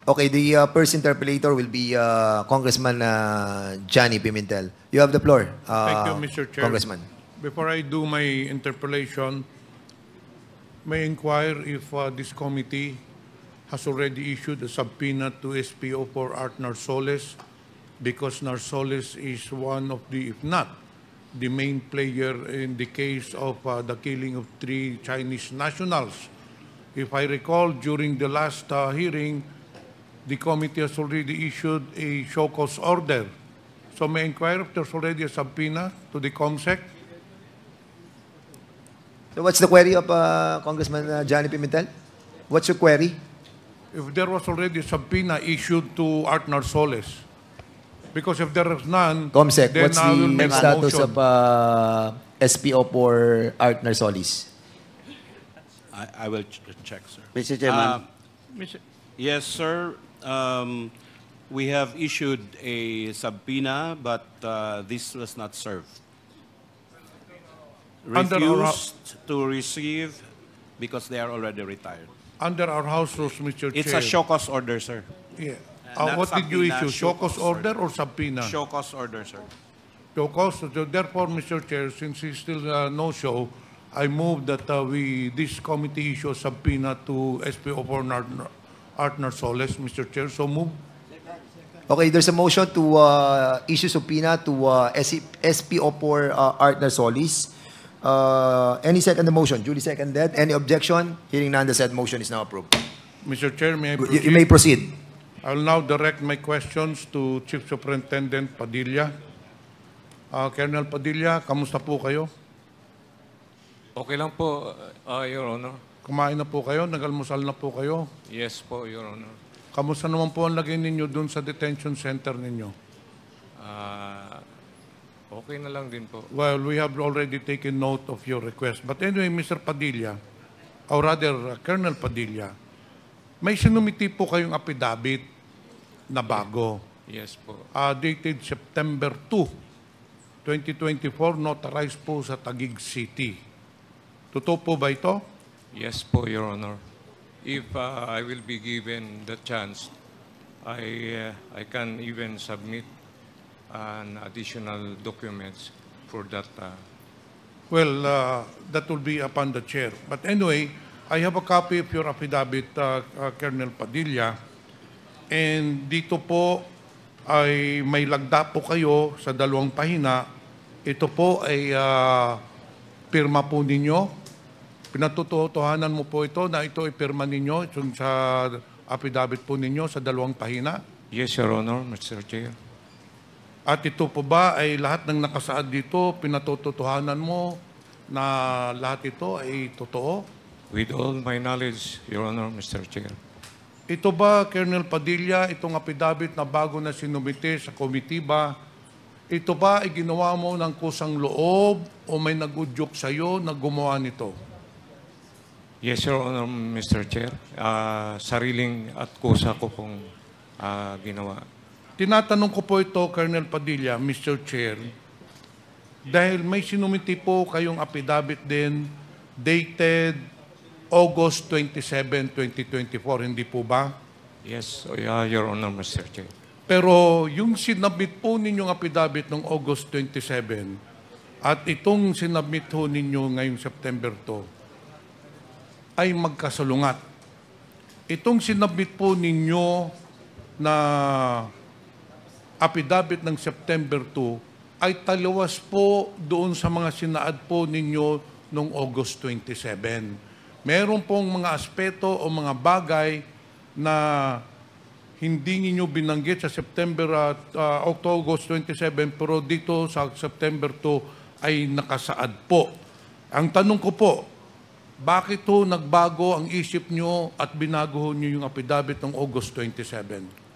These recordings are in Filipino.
Okay, the first interpellator will be Congressman Johnny Pimentel. You have the floor, Thank you, Mr. Chair. Congressman. Before I do my interpellation, may I inquire if this committee has already issued a subpoena to SPO for Art Narsoles, because Narsoles is one of the, if not, the main player in the case of the killing of 3 Chinese nationals. If I recall, during the last hearing, the committee has already issued a show cause order. So may I inquire if there's already a subpoena to the COMSEC? So what's the query of Congressman Johnny Pimentel? What's your query? If there was already a subpoena issued to Art Narsoles. Because if there is none, COMSEC, then what's I will the make a status motion. of SPO for Art Narsoles? I will check, sir. Mr. Chairman. Yes, sir. We have issued a subpoena, but this was not served. Refused to receive because they are already retired. Under our House rules, Mr. It's Chair. a show cause order, sir. Yeah. Not What did you subpoena, issue? Show cause order or subpoena? Show cause order, sir. Show cause. So therefore, Mr. Chair, since he's still no show, I move that this committee issue a subpoena to SPO for Art Narsoles, Mr. Chair. So move. Okay, there's a motion to issue subpoena to SPO for Art Narsoles. Any second the motion? Duly seconded. Any objection? Hearing none, the said motion is now approved. Mr. Chair, may I proceed? You may proceed. I will now direct my questions to Chief Superintendent Padilla. Colonel Padilla, kamusta po kayo? Okay lang po, Your Honor. Kumain na po kayo? Nag-almusal na po kayo? Yes po, Your Honor. Kamusta naman po ang lagay ninyo dun sa detention center ninyo? Okay na lang din po. Well, we have already taken note of your request. But anyway, Mr. Padilla, or rather, Colonel Padilla, may sinumiti po kayong affidavit na bago. Yes po. Dated September 2, 2024, notarized po sa Taguig City. Totoo po ba ito? Yes po, Your Honor. If I will be given the chance, I can even submit an additional documents for that. Well, that will be upon the chair. But anyway, I have a copy of your affidavit, Colonel Padilla. And dito po ay may lagda po kayo sa 2 pahina. Ito po ay pirma po ninyo. Pinatutuhanan mo po ito na ito ay pirma ninyo sa affidavit po ninyo sa 2 pahina. Yes, Your Honor, Mr. Chair. At ito po ba ay lahat ng nakasaad dito, pinatutuhanan mo na lahat ito ay totoo? With all my knowledge, Your Honor, Mr. Chair. Ito ba, Colonel Padilla, itong affidavit na bago na sinumite sa komitiba, ito ba ay ginawa mo ng kusang loob o may nag-udyok sa'yo na gumawa nito? Yes, Your Honor, Mr. Chair. Sariling at kusa ko pong ginawa. Tinatanong ko po ito, Colonel Padilla, Mr. Chair, dahil may sinumiti po kayong affidavit din dated August 27, 2024, hindi po ba? Yes, Your Honor, Mr. Chair. Pero yung sinabit po ninyong affidavit ng August 27 at itong sinabit po ninyo ngayong September 2 ay magkasalungat. Itong sinabit po ninyo na affidavit ng September 2 ay taliwas po doon sa mga sinaad po ninyo noong August 27. Meron pong mga aspeto o mga bagay na hindi ninyo binanggit sa August 27, pero dito sa September 2 ay nakasaad po. Ang tanong ko po, bakit ho nagbago ang isip nyo at binago nyo yung affidavit ng August 27?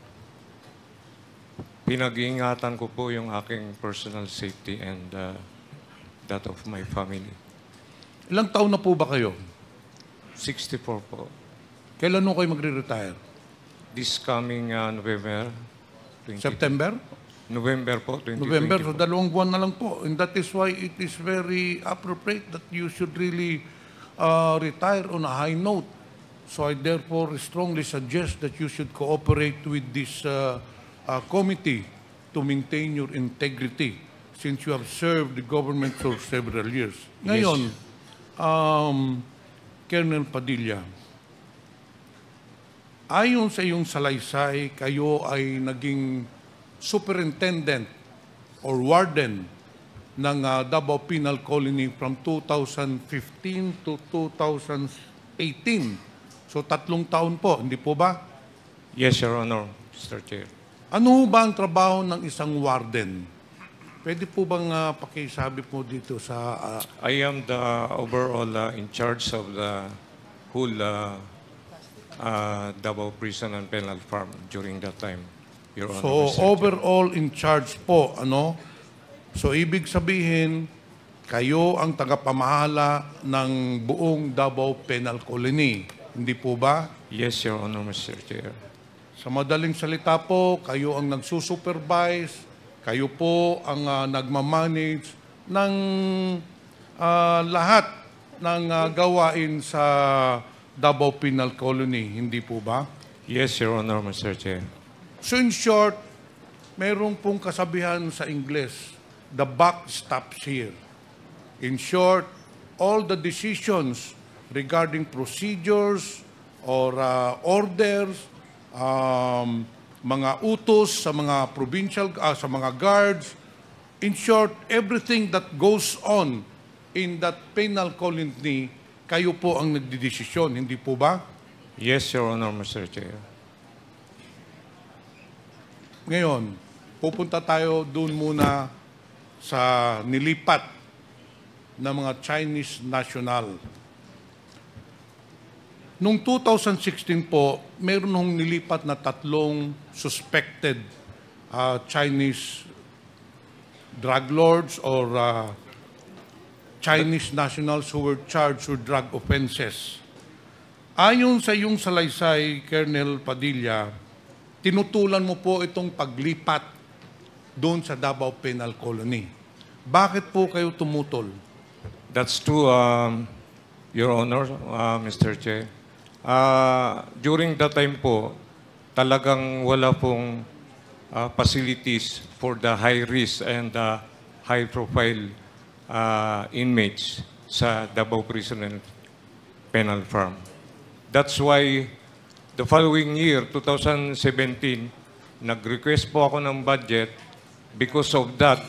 Pinag-iingatan ko po yung aking personal safety and that of my family. Ilang taon na po ba kayo? 64 po. Kailan ho kayo magre-retire? This coming November. September? November po, 2024. November, so 2 buwan na lang po. And that is why it is very appropriate that you should really retire on a high note. So I therefore strongly suggest that you should cooperate with this committee to maintain your integrity since you have served the government for several years. Ngayon, Colonel Padilla, ayon sa iyong salaysay, kayo ay naging superintendent or warden ng Davao Penal Colony from 2015 to 2018. So 3 taon po, hindi po ba? Yes, Your Honor, Mr. Chair. Ano ba ang trabaho ng isang warden? Pwede po bang pakisabi po dito sa... I am the overall in charge of the whole Davao Prison and Penal Farm during that time, Your Honor. So Mr. Chair. overall in charge po, ano? So ibig sabihin, kayo ang tagapamahala ng buong Davao Penal Colony. Hindi po ba? Yes, Your Honor, Mr. Chair. Sa madaling salita po, kayo ang nagsusupervise, kayo po ang nagmamanage ng lahat ng gawain sa Davao Penal Colony. Hindi po ba? Yes, Your Honor, Mr. Chair. So in short, mayroong pong kasabihan sa Ingles, the buck stops here. In short, all the decisions regarding procedures or orders, mga utos sa mga provincial, sa mga guards, in short, everything that goes on in that penal colony, kayo po ang nagdidesisyon, hindi po ba? Yes, Your Honor, Mr. Chair. Ngayon, pupunta tayo doon muna sa nilipat ng mga Chinese national. Noong 2016 po, meron hong nilipat na 3 suspected Chinese drug lords or Chinese nationals who were charged with drug offenses. Ayon sa iyong salaysay, Colonel Padilla, tinutulan mo po itong paglipat doon sa Davao Penal Colony. Bakit po kayo tumutol? That's true, Your Honor, Mr. Chair. During that time po, talagang wala pong facilities for the high risk and high profile inmates sa Davao Prison and Penal Farm. That's why the following year, 2017, nag-request po ako ng budget. Because of that,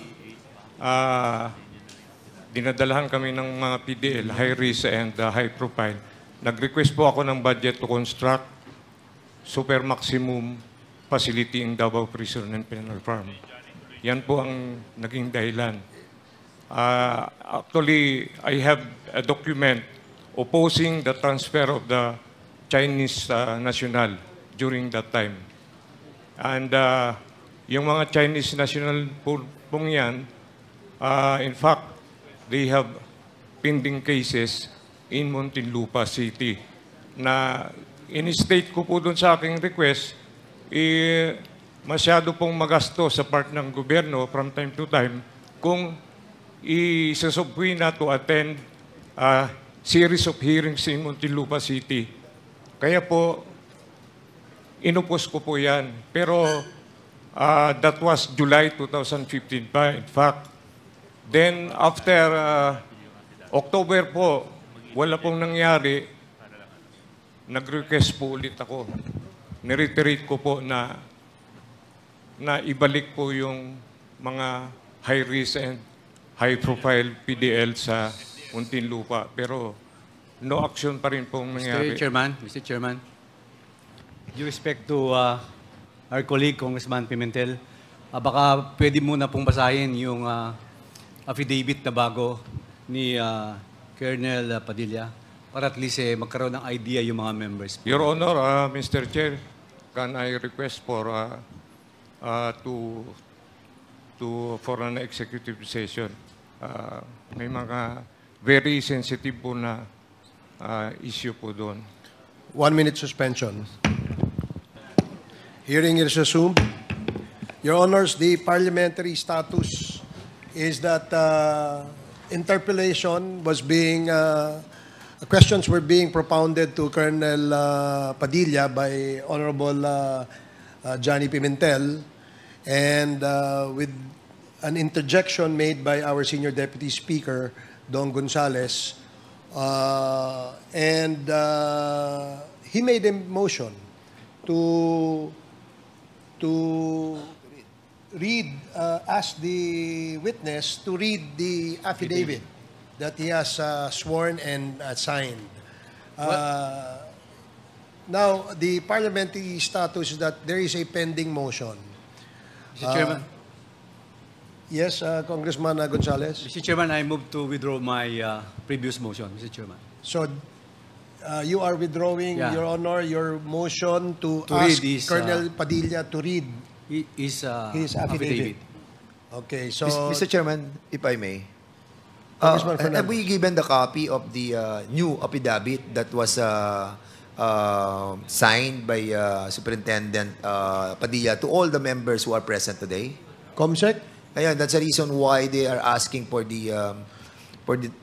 dinadalahan kami ng mga PDL, high risk and high profile. Nag-request po ako ng budget to construct super maximum facility in Davao Prison and Penal Farm. Yan po ang naging dahilan. Actually, I have a document opposing the transfer of the Chinese national during that time. And yung mga Chinese national pong yan, in fact, they have pending cases in Muntinlupa City na in-state ko po doon sa aking request, masyado pong magasto sa part ng gobyerno from time to time kung isasubwi na to attend series of hearings in Muntinlupa City. Kaya po, inupos ko po yan. Pero that was July 2015 pa, in fact. Then after October po, wala pong nangyari, nag-request po ulit ako. Nireiterate ko po na ibalik po yung mga high risk and high profile PDL sa Muntinlupa. Pero no action pa rin pong nangyari. Mr. Chairman, due respect to our colleague, Congressman Pimentel, baka pwede muna pong basahin yung affidavit na bago ni Colonel Padilla para at least magkaroon ng idea yung mga members. Your Honor, Mr. Chair, can I request for for an executive session? May mga very sensitive po na issue po doon. 1 minute suspension. Hearing is resumed. Your Honors, the parliamentary status is that interpellation was being questions were being propounded to Colonel Padilla by Honorable Johnny Pimentel, and with an interjection made by our Senior Deputy Speaker, Don Gonzales, and he made a motion to read, ask the witness to read the affidavit that he has sworn and signed. Now, the parliamentary status is that there is a pending motion. Mr. Chairman, Yes, Congressman Gonzales. Mr. Chairman, I move to withdraw my previous motion, Mr. Chairman. So, you are withdrawing, Yeah. Your Honor, your motion to To ask read his, Colonel Padilla to read His his affidavit. Okay, so Mr. Chairman, if I may. Congressman Have Fernandez. we given the copy of the new affidavit that was signed by Superintendent Padilla to all the members who are present today? Comsec? Ayan, that's the reason why they are asking for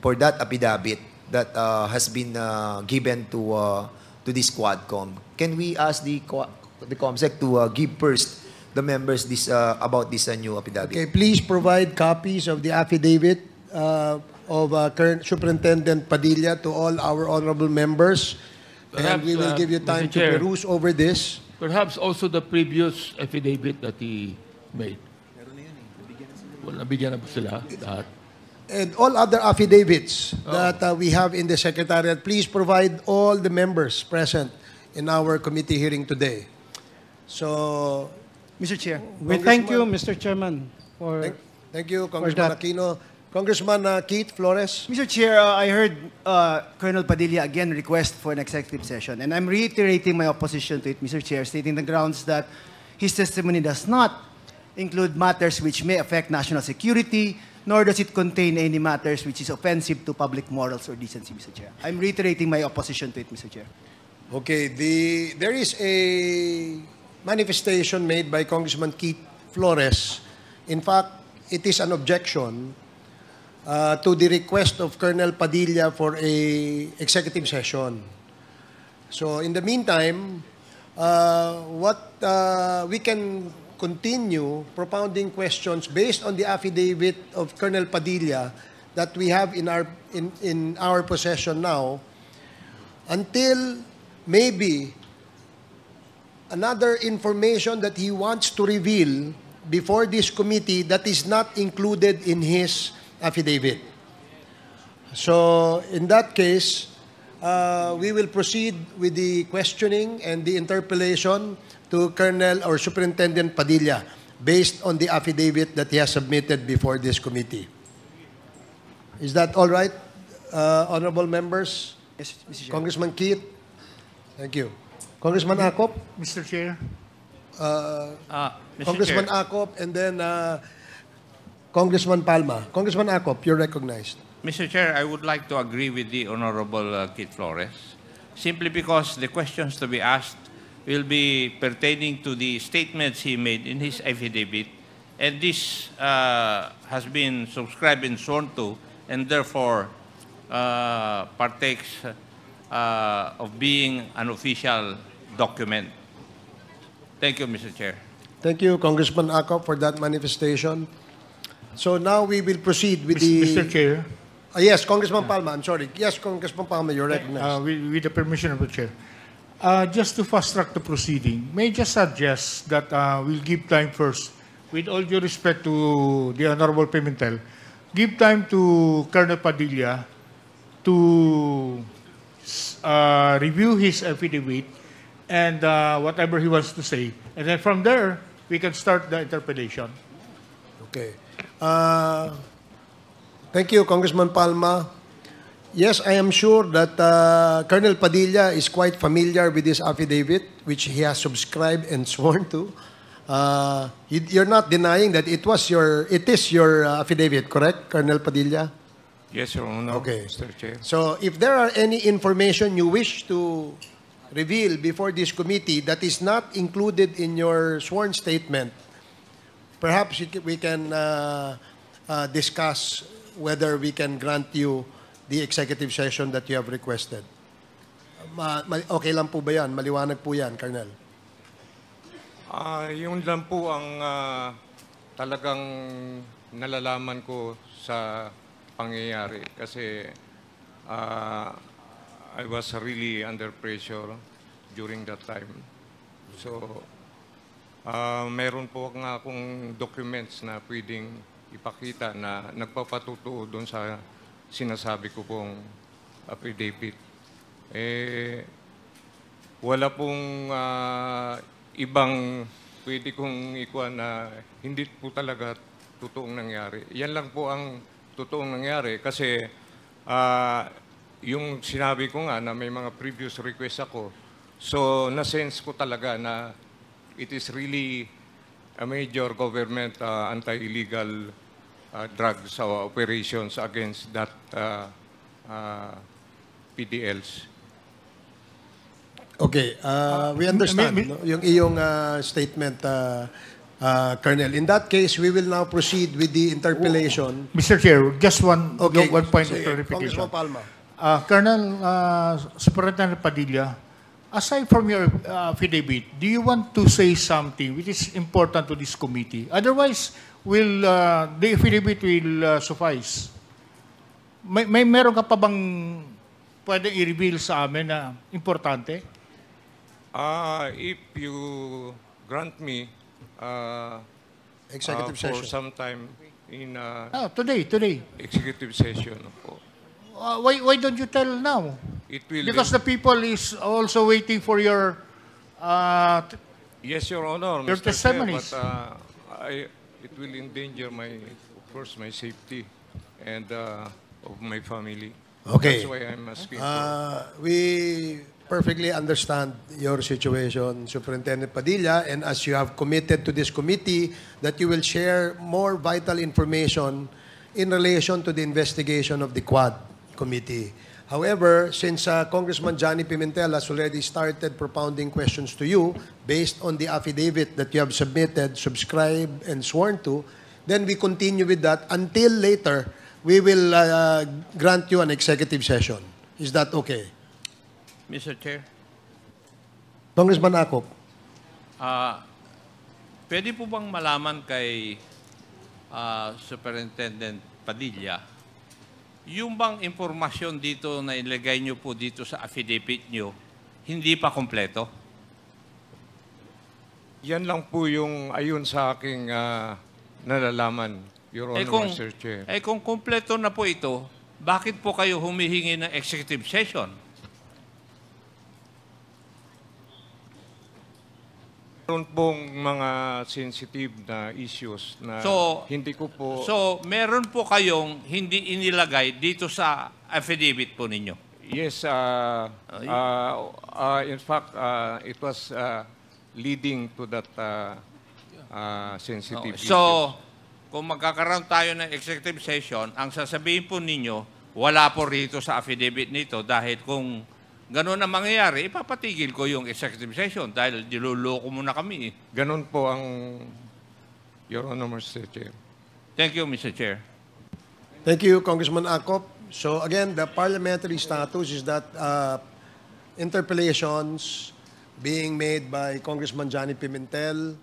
for that affidavit that has been given to this Quadcom. Can we ask the COMSEC to give first the members this about this new affidavit? Okay, please provide copies of the affidavit of current Superintendent Padilla to all our honorable members. And Perhaps, we will give you time Mr. to Chair. peruse over this. Perhaps also the previous affidavit that he made. Well, nabigyan na ba sila lahat? And all other affidavits that we have in the Secretariat, please provide all the members present in our committee hearing today. So, Mr. Chair, we thank you, Mr. Chairman, for... thank you, Congressman that. Aquino. Congressman Keith Flores. Mr. Chair, I heard Colonel Padilla again request for an executive session, and I'm reiterating my opposition to it, Mr. Chair, stating the grounds that his testimony does not include matters which may affect national security, nor does it contain any matters which is offensive to public morals or decency, Mr. Chair. I'm reiterating my opposition to it, Mr. Chair. Okay, there is a manifestation made by Congressman Keith Flores. In fact, it is an objection to the request of Colonel Padilla for a executive session. So in the meantime, we can continue propounding questions based on the affidavit of Colonel Padilla that we have in our possession now, until maybe another information that he wants to reveal before this committee that is not included in his affidavit. So in that case, we will proceed with the questioning and the interpellation to Colonel or Superintendent Padilla based on the affidavit that he has submitted before this committee. Is that all right, honorable members? Yes, Mr. Chair. Congressman Keith? Thank you. Congressman Acop? Mr. Chair. Mr. Congressman Chair, Acop, and then Congressman Palma. Congressman Acop, you're recognized. Mr. Chair, I would like to agree with the Honorable Keith Flores, simply because the questions to be asked will be pertaining to the statements he made in his affidavit, and this has been subscribed and sworn to, and therefore partakes of being an official document. Thank you, Mr. Chair. Thank you, Congressman Acop, for that manifestation. So now we will proceed with Mr. Chair, Yes, Congressman Palma, I'm sorry. Yes, Congressman Palma, you're recognized. with the permission of the Chair, just to fast-track the proceeding, may I just suggest that we'll give time first, with all due respect to the Honorable Pimentel, give time to Colonel Padilla to review his affidavit and whatever he wants to say. And then from there, we can start the interpellation. Okay. Thank you, Congressman Palma. Yes, I am sure that Colonel Padilla is quite familiar with this affidavit, which he has subscribed and sworn to. You're not denying that it is your affidavit, correct, Colonel Padilla? Yes, Your Honor, Okay. Mr. Chair. So if there are any information you wish to reveal before this committee that is not included in your sworn statement, perhaps we can discuss whether we can grant you the executive session that you have requested. Okay lang po ba yan? Maliwanag po yan, Colonel. Yun lang po ang talagang nalalaman ko sa pangyayari kasi I was really under pressure during that time. So, meron po nga akong documents na pwedeng ipakita na nagpapatutuo doon sa sinasabi ko pong affidavit. Wala pong ibang pwede kong ikuha na hindi po talaga totoong nangyari. Yan lang po ang totoong nangyari kasi yung sinabi ko nga na may mga previous request ako, so na-sense ko talaga na it is really a major government anti-illegal drugs operations against that PDLs. Okay, we understand yung iyong statement, Colonel. In that case, we will now proceed with the interpellation. Mr. Chair, just one Okay. one point of Sige, clarification. Congressman Palma. Colonel Superintendent Padilla, aside from your affidavit, do you want to say something which is important to this committee? Otherwise, will the affidavit will suffice? Meron ka pa bang pwedeng i-reveal sa amin na importante? If you grant me Executive for session. some time in Today. executive session po. Why don't you tell now? It will Because the people is also waiting for your yes, Your Honor, your Mr. Chair, testimonies. but it will endanger of course, my safety and of my family. Okay. That's why I'm asking We perfectly understand your situation, Superintendent Padilla, and as you have committed to this committee that you will share more vital information in relation to the investigation of the Quad Committee. However, since Congressman Johnny Pimentel has already started propounding questions to you based on the affidavit that you have submitted, subscribed, and sworn to, then we continue with that until later we will grant you an executive session. Is that okay? Mr. Chair, Congressman Akop. pwede po bang malaman kay Superintendent Padilla, yung bang impormasyon dito na ilagay nyo po dito sa affidavit nyo, hindi pa kompleto? yan lang po yung ayon sa aking nalalaman, Your Honor, Mr. Chair. Kung kompleto na po ito, bakit po kayo humihingi ng executive session? Meron pong mga sensitive na issues na hindi ko po... So, meron po kayong hindi inilagay dito sa affidavit po ninyo? Yes, in fact, it was leading to that sensitive issues. So, kung magkakaroon tayo ng executive session, ang sasabihin po ninyo, wala po rito sa affidavit nito dahil kung gano'n ang mangyayari, ipapatigil ko yung executive session dahil diluloko mo na kami. Ganon po ang Your Honor, Mr. Chair. Thank you, Mr. Chair. Thank you, Congressman Akop. So again, the parliamentary status is that interpellations being made by Congressman Johnny Pimentel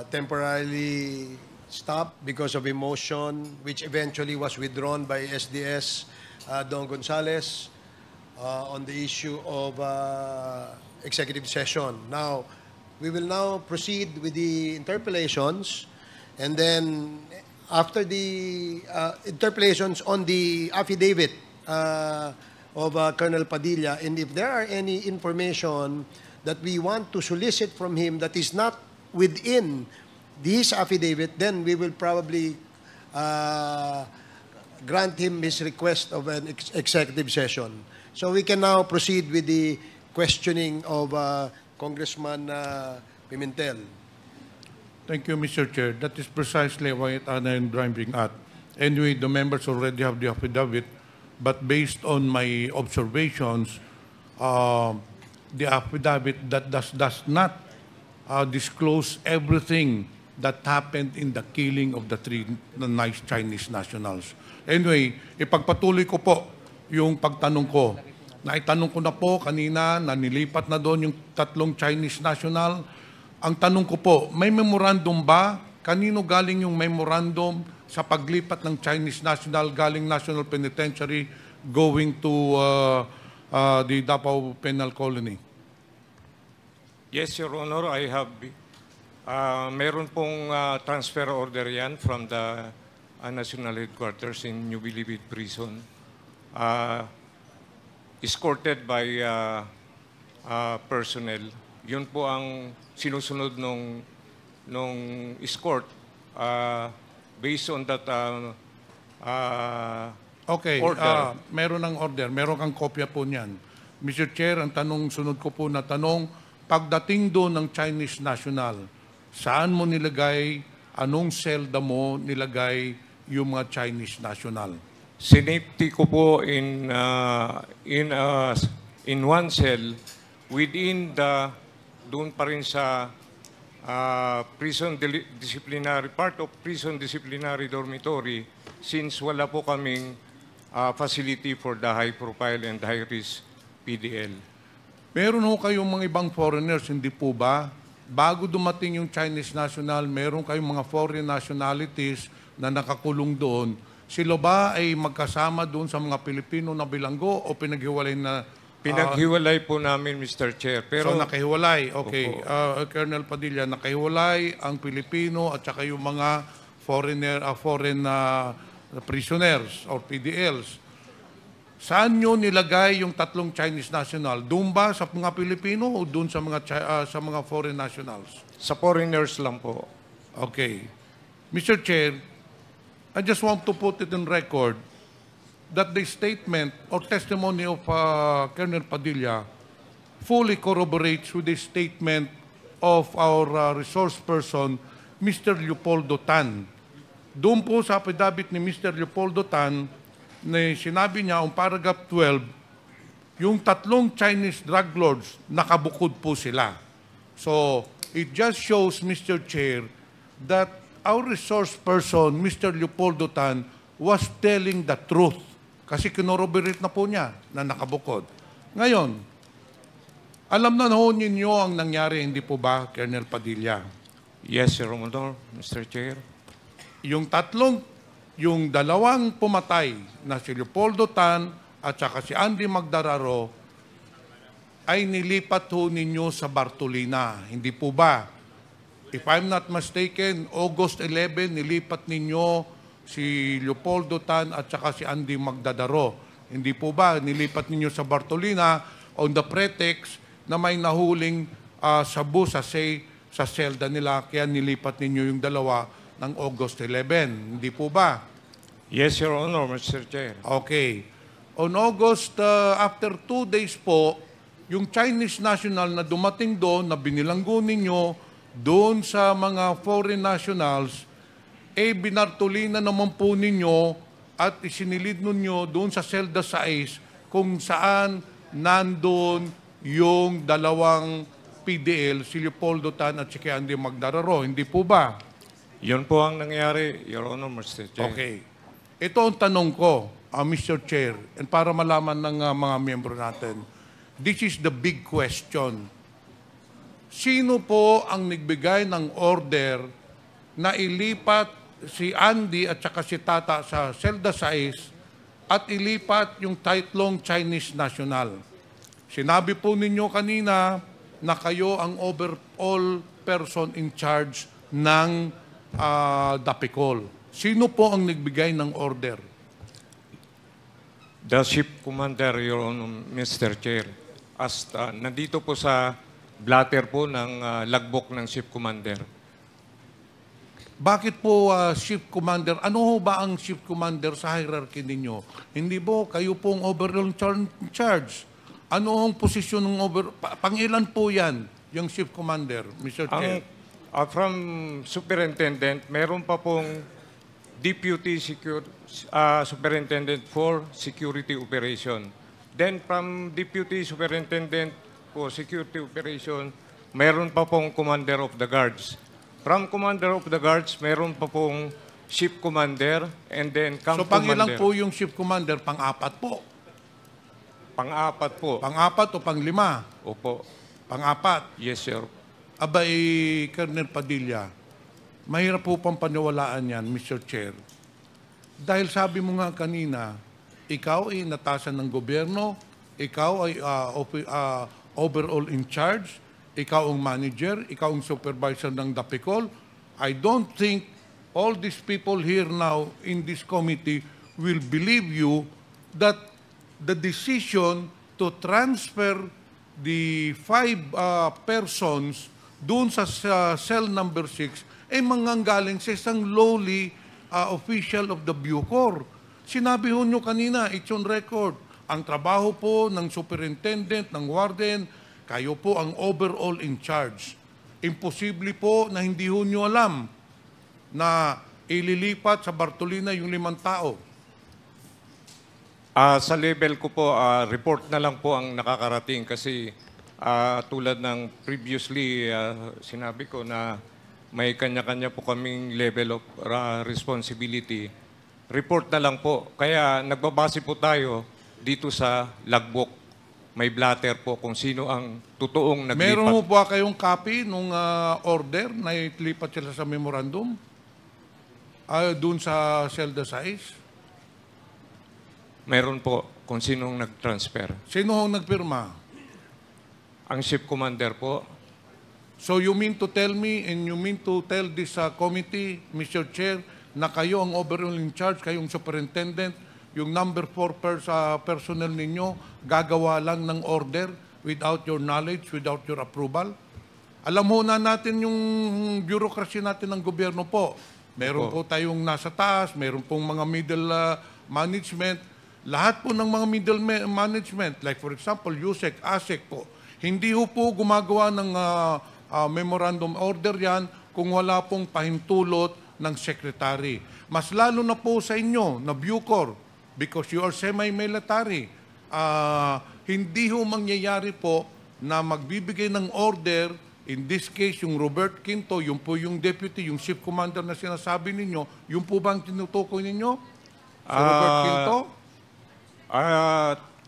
temporarily stopped because of emotion, which eventually was withdrawn by SDS Don Gonzales on the issue of executive session. Now, we will now proceed with the interpellations, and then after the interpellations on the affidavit of Colonel Padilla, and if there are any information that we want to solicit from him that is not within this affidavit, then we will probably grant him his request of an executive session. So we can now proceed with the questioning of Congressman Pimentel. Thank you, Mr. Chair. That is precisely what I'm driving at. Anyway, the members already have the affidavit, but based on my observations, the affidavit that does not disclose everything that happened in the killing of the three nice Chinese nationals. Anyway, ipagpatuloy ko po yung pagtanong ko. Naitanong ko na po kanina na nilipat na doon yung 3 Chinese national. Ang tanong ko po, may memorandum ba? Kanino galing yung memorandum sa paglipat ng Chinese national galing National Penitentiary going to the Davao Penal Colony? Yes, Your Honor, I have. Meron pong transfer order yan from the National Headquarters in New Bilibid Prison. Escorted by personnel. Yun po ang sinusunod nung escort based on that Okay, order. meron ng order. Meron kang kopya po niyan. Mr. Chair, ang sunod ko po na tanong, pagdating doon ng Chinese national, saan mo nilagay, anong selda mo nilagay yung mga Chinese national? Sinipti ko po in one cell within the doon pa rin sa part of prison disciplinary dormitory since wala po kaming facility for the high profile and high risk PDL. Meron ho kayong mga ibang foreigners, hindi po ba? Bago dumating yung Chinese national, meron kayong mga foreign nationalities na nakakulong doon. Sila ba ay magkasama doon sa mga Pilipino na bilanggo o pinaghiwalay na? Pinaghiwalay po namin, Mr. Chair. Pero, so nakahiwalay, okay. Colonel Padilla, nakahiwalay ang Pilipino at saka yung mga foreign prisoners or PDLs. Saan nyo nilagay yung 3 Chinese national? Doon ba sa mga Pilipino o doon sa mga foreign nationals? sa foreigners lang po. Okay. Mr. Chair, I just want to put it in record that the statement or testimony of Colonel Padilla fully corroborates with the statement of our resource person, Mr. Leopoldo Tan. Doon po sa affidavit ni Mr. Leopoldo Tan, na sinabi niya ang paragraph 12, yung 3 Chinese drug lords, nakabukod po sila. So, it just shows, Mr. Chair, that our resource person, Mr. Leopoldo Tan, was telling the truth. Kasi kinorroborate na po niya na nakabukod. Ngayon, alam na ho ninyo ang nangyari, hindi po ba, Colonel Padilla? Yes, Your Honor, Mr. Chair. Yung 2 pumatay na si Leopoldo Tan at saka si Andy Magdararo ay nilipat ho ninyo sa Bartolina. Hindi po ba? If I'm not mistaken, August 11, nilipat ninyo si Leopoldo Tan at saka si Andy Magdararo. Hindi po ba? Nilipat ninyo sa Bartolina on the pretext na may nahuling sabu sa selda nila, kaya nilipat ninyo yung 2 ng August 11. Hindi po ba? Yes, Your Honor, Mr. Chair. Okay. On August, after 2 days po, yung Chinese national na dumating doon, na binilanggo ninyo doon sa mga foreign nationals, binartolina naman po ninyo at isinilid ninyo doon sa selda 6 kung saan nandun yung 2 PDL, si Leopoldo Tan at si Andy Magdararo. Hindi po ba? Yun po ang nangyari, Your Honor, Mr. Chair. Okay. Ito ang tanong ko, Mr. Chair, and para malaman ng mga miyembro natin. This is the big question. Sino po ang nagbigay ng order na ilipat si Andy at saka si Tata sa selda 6 at ilipat yung 3 Chinese national? Sinabi po ninyo kanina na kayo ang overall person in charge ng Dapicol. Sino po ang nagbigay ng order? The ship commander, Your Honor, Mr. Chair. Nandito po sa blatter po ng logbook ng ship commander. Bakit po ship commander? Ano ho ba ang ship commander sa hierarchy ninyo? Hindi po, kayo pong overall charge. Ano ang posisyon ng pangilan po yan, yung ship commander, Mr. Chair? From superintendent, meron pa pong deputy superintendent for security operation. Then from deputy superintendent for security operation, meron pa pong commander of the guards. From Commander of the Guards, meron pa pong Ship Commander and then Camp So pangilang Commander. po yung ship commander? Pang-apat po. Pang-apat po. Pang-apat o pang-lima? Opo. Pang-apat. Yes, sir. Abay, Colonel Padilla, mahirap po pang paniwalaan yan, Mr. Chair. Dahil sabi mo nga kanina, ikaw ay natasan ng gobyerno, ikaw ay overall in charge, ikaw ang manager, ikaw ang supervisor ng DAPICOL. I don't think all these people here now in this committee will believe you that the decision to transfer the 5 persons doon sa cell number 6 ay manganggaling sa isang lowly official of the Bucor. Sinabi ho nyo kanina, it's on record, ang trabaho po ng superintendent, ng warden, kayo po ang overall in charge. Imposible po na hindi ho nyo alam na ililipat sa Bartolina yung 5 tao. Sa level ko po, report na lang po ang nakakarating kasi tulad ng previously sinabi ko na may kanya-kanya po kaming level of responsibility. Report na lang po. Kaya nagbabase po tayo dito sa logbook. May blatter po kung sino ang totoong naglipat. Meron mo ba kayong copy nung order na ilipat sila sa memorandum? Doon sa Celda size? Meron po kung sinong nag-transfer. Sino ho nagpirma? Ang ship commander po. So you mean to tell me and you mean to tell this committee, Mr. Chair, na kayo ang overall in charge, kayong superintendent, yung number 4 personnel ninyo, gagawa lang ng order without your knowledge, without your approval? Alam mo na natin yung bureaucracy natin ng gobyerno po. Meron po tayong nasa taas, meron pong mga middle management. Lahat po ng mga middle management, like for example, USEC, ASEC po, hindi po gumagawa ng memorandum order yan kung wala pong pahintulot ng secretary. Mas lalo na po sa inyo, na Bucor, because you are semi-military. Hindi ho mangyayari po na magbibigay ng order, in this case, yung Robert Quinto, yung po yung deputy, yung ship commander na sinasabi ninyo, yung po ba ang tinutukoy ninyo? Si Robert Quinto?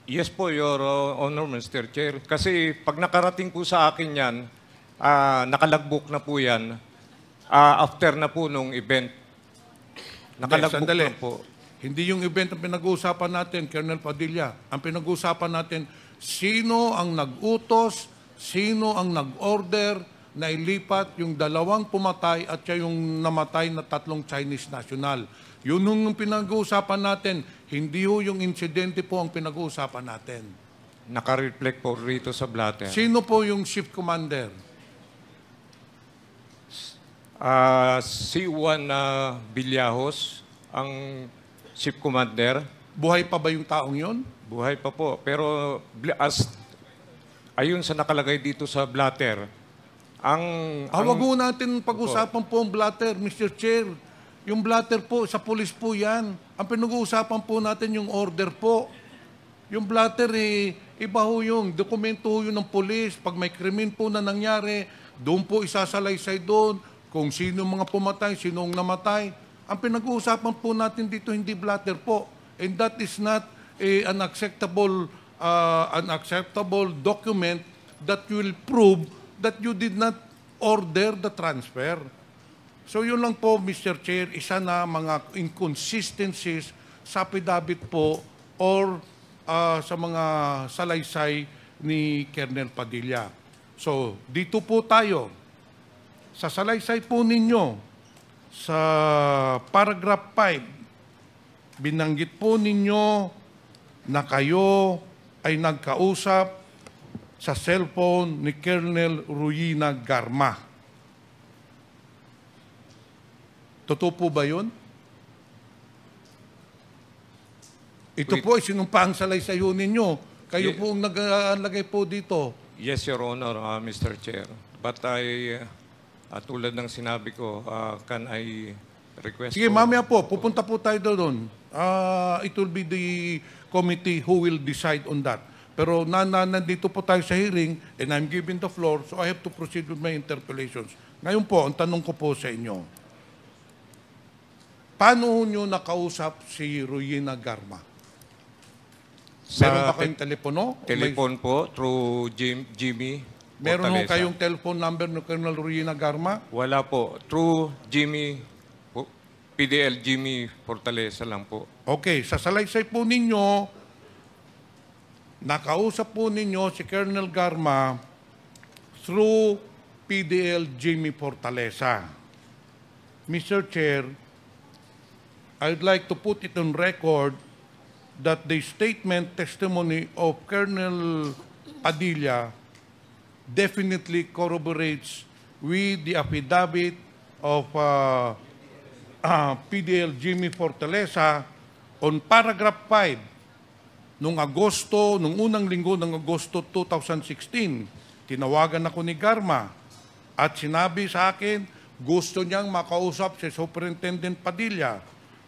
Yes po, Your Honor, Mr. Chair. Kasi pag nakarating po sa akin yan, nakalagbok na po yan, after na po nung event. Nakalagbok Sandali. na po. Hindi yung event ang pinag-uusapan natin, Colonel Padilla. Ang pinag-uusapan natin, sino ang nag-utos, sino ang nag-order na ilipat yung 2 pumatay at siya yung namatay na 3 Chinese national. Yun yung pinag-uusapan natin. Hindi ho yung insidente po ang pinag-uusapan natin. Naka-reflect po rito sa blatter. Sino po yung ship commander? C1 Villajos, ang ship commander. Buhay pa ba yung taong yon? Buhay pa po. Pero ayun sa nakalagay dito sa blatter, Wag ho natin pag-usapan po ang blatter, Mr. Chair. Yung blatter po, sa pulis po yan. Ang pinag-uusapan po natin yung order po. Yung blatter, iba ho yung dokumento ho yun ng pulis. Pag may krimen po na nangyari, doon po isasalaysay doon kung sino mga pumatay, sino ang namatay. Ang pinag-uusapan po natin dito hindi blatter po. And that is not an acceptable document that will prove that you did not order the transfer. So yun lang po, Mr. Chair, isa na mga inconsistencies sa affidavit po or sa mga salaysay ni Colonel Padilla. So dito po tayo, sa salaysay po ninyo, sa paragraph 5, binanggit po ninyo na kayo ay nagkausap sa cellphone ni Colonel Ruyina Garma. Totoo po ba yun? Ito po ay sinumpang salaysayun ninyo. Kayo po ang naglagay po dito. Yes, Your Honor, Mr. Chair. But tulad ng sinabi ko, can I request... Sige, mamaya po, pupunta po tayo doon. It will be the committee who will decide on that. Pero nandito po tayo sa hearing and I'm giving the floor, so I have to proceed with my interpellations. Ngayon po, ang tanong ko po sa inyo, paano nyo nakausap si Ruyina Garma? Meron ba kayong telepono? Telepon po through Jimmy Meron ho Fortaleza. kayong telephone number ni Colonel Ruyina Garma? Wala po. Through Jimmy, PDL Jimmy Fortaleza lang po. Okay, sa salaysay po ninyo, nakausap po ninyo si Colonel Garma through PDL Jimmy Fortaleza. Mr. Chair, I'd like to put it on record that the statement testimony of Colonel Padilla definitely corroborates with the affidavit of PDL Jimmy Fortaleza on paragraph 5 nung unang linggo ng Agosto 2016. Tinawagan ako ni Garma at sinabi sa akin gusto niyang makausap si Superintendent Padilla.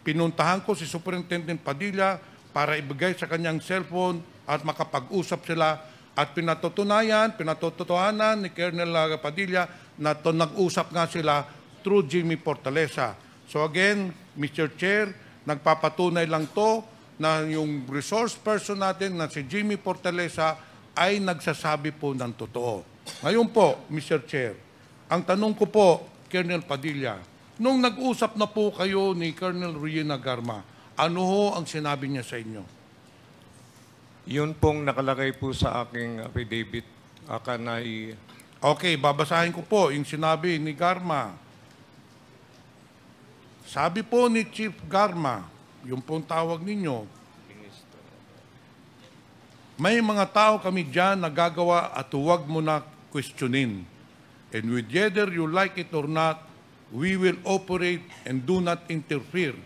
Pinuntahan ko si Superintendent Padilla para ibigay sa kanyang cellphone at makapag-usap sila at pinatotohanan ni Colonel Padilla na nag-usap nga sila through Jimmy Fortaleza. So again, Mr. Chair, nagpapatunay lang to na yung resource person natin na si Jimmy Fortaleza ay nagsasabi po ng totoo. Ngayon po, Mr. Chair, ang tanong ko po, Colonel Padilla, nung nag-usap na po kayo ni Colonel Ruyina Garma, ano ho ang sinabi niya sa inyo? Yun pong nakalagay po sa aking affidavit. Okay, babasahin ko po yung sinabi ni Garma. Sabi po ni Chief Garma, yung pong tawag ninyo, may mga tao kami dyan na gagawa at huwag mo na questionin. And whether you like it or not, we will operate and do not interfere.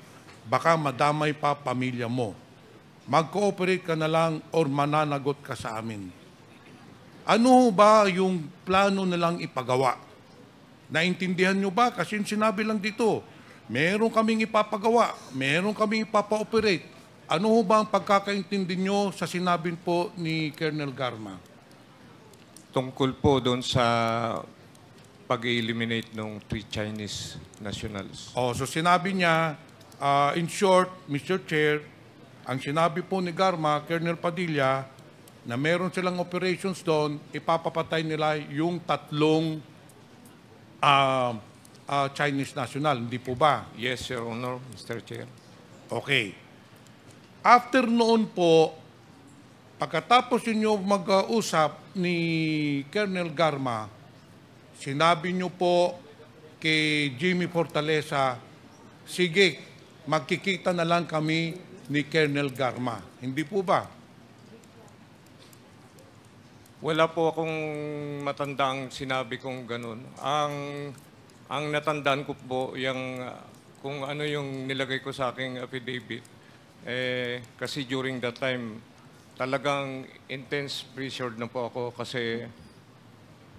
Baka madamay pa pamilya mo. Mag-cooperate ka na lang or mananagot ka sa amin. Ano ba yung plano nilang ipagawa? Naintindihan nyo ba? Kasi sinabi lang dito, meron kaming ipapagawa, meron kaming ipapa-operate. Ano ba ang pagkakaintindi nyo sa sinabi po ni Colonel Garma? Tungkol po doon sa pag-eliminate ng 3 Chinese nationals. So sinabi niya, in short, Mr. Chair, ang sinabi po ni Garma, Colonel Padilla, na meron silang operations doon, ipapapatay nila yung 3 Chinese national. Hindi po ba? Yes, Your Honor, Mr. Chair. Okay. After noon po, pagkatapos ninyo mag-usap ni Colonel Garma, sinabi nyo po kay Jimmy Fortaleza, sige, magkikita na lang kami ni Colonel Garma. Hindi po ba? Wala po akong matandang sinabi kong ganun. Ang natandaan ko po, kung ano yung nilagay ko sa aking affidavit, kasi during that time, talagang intense pressured na po ako kasi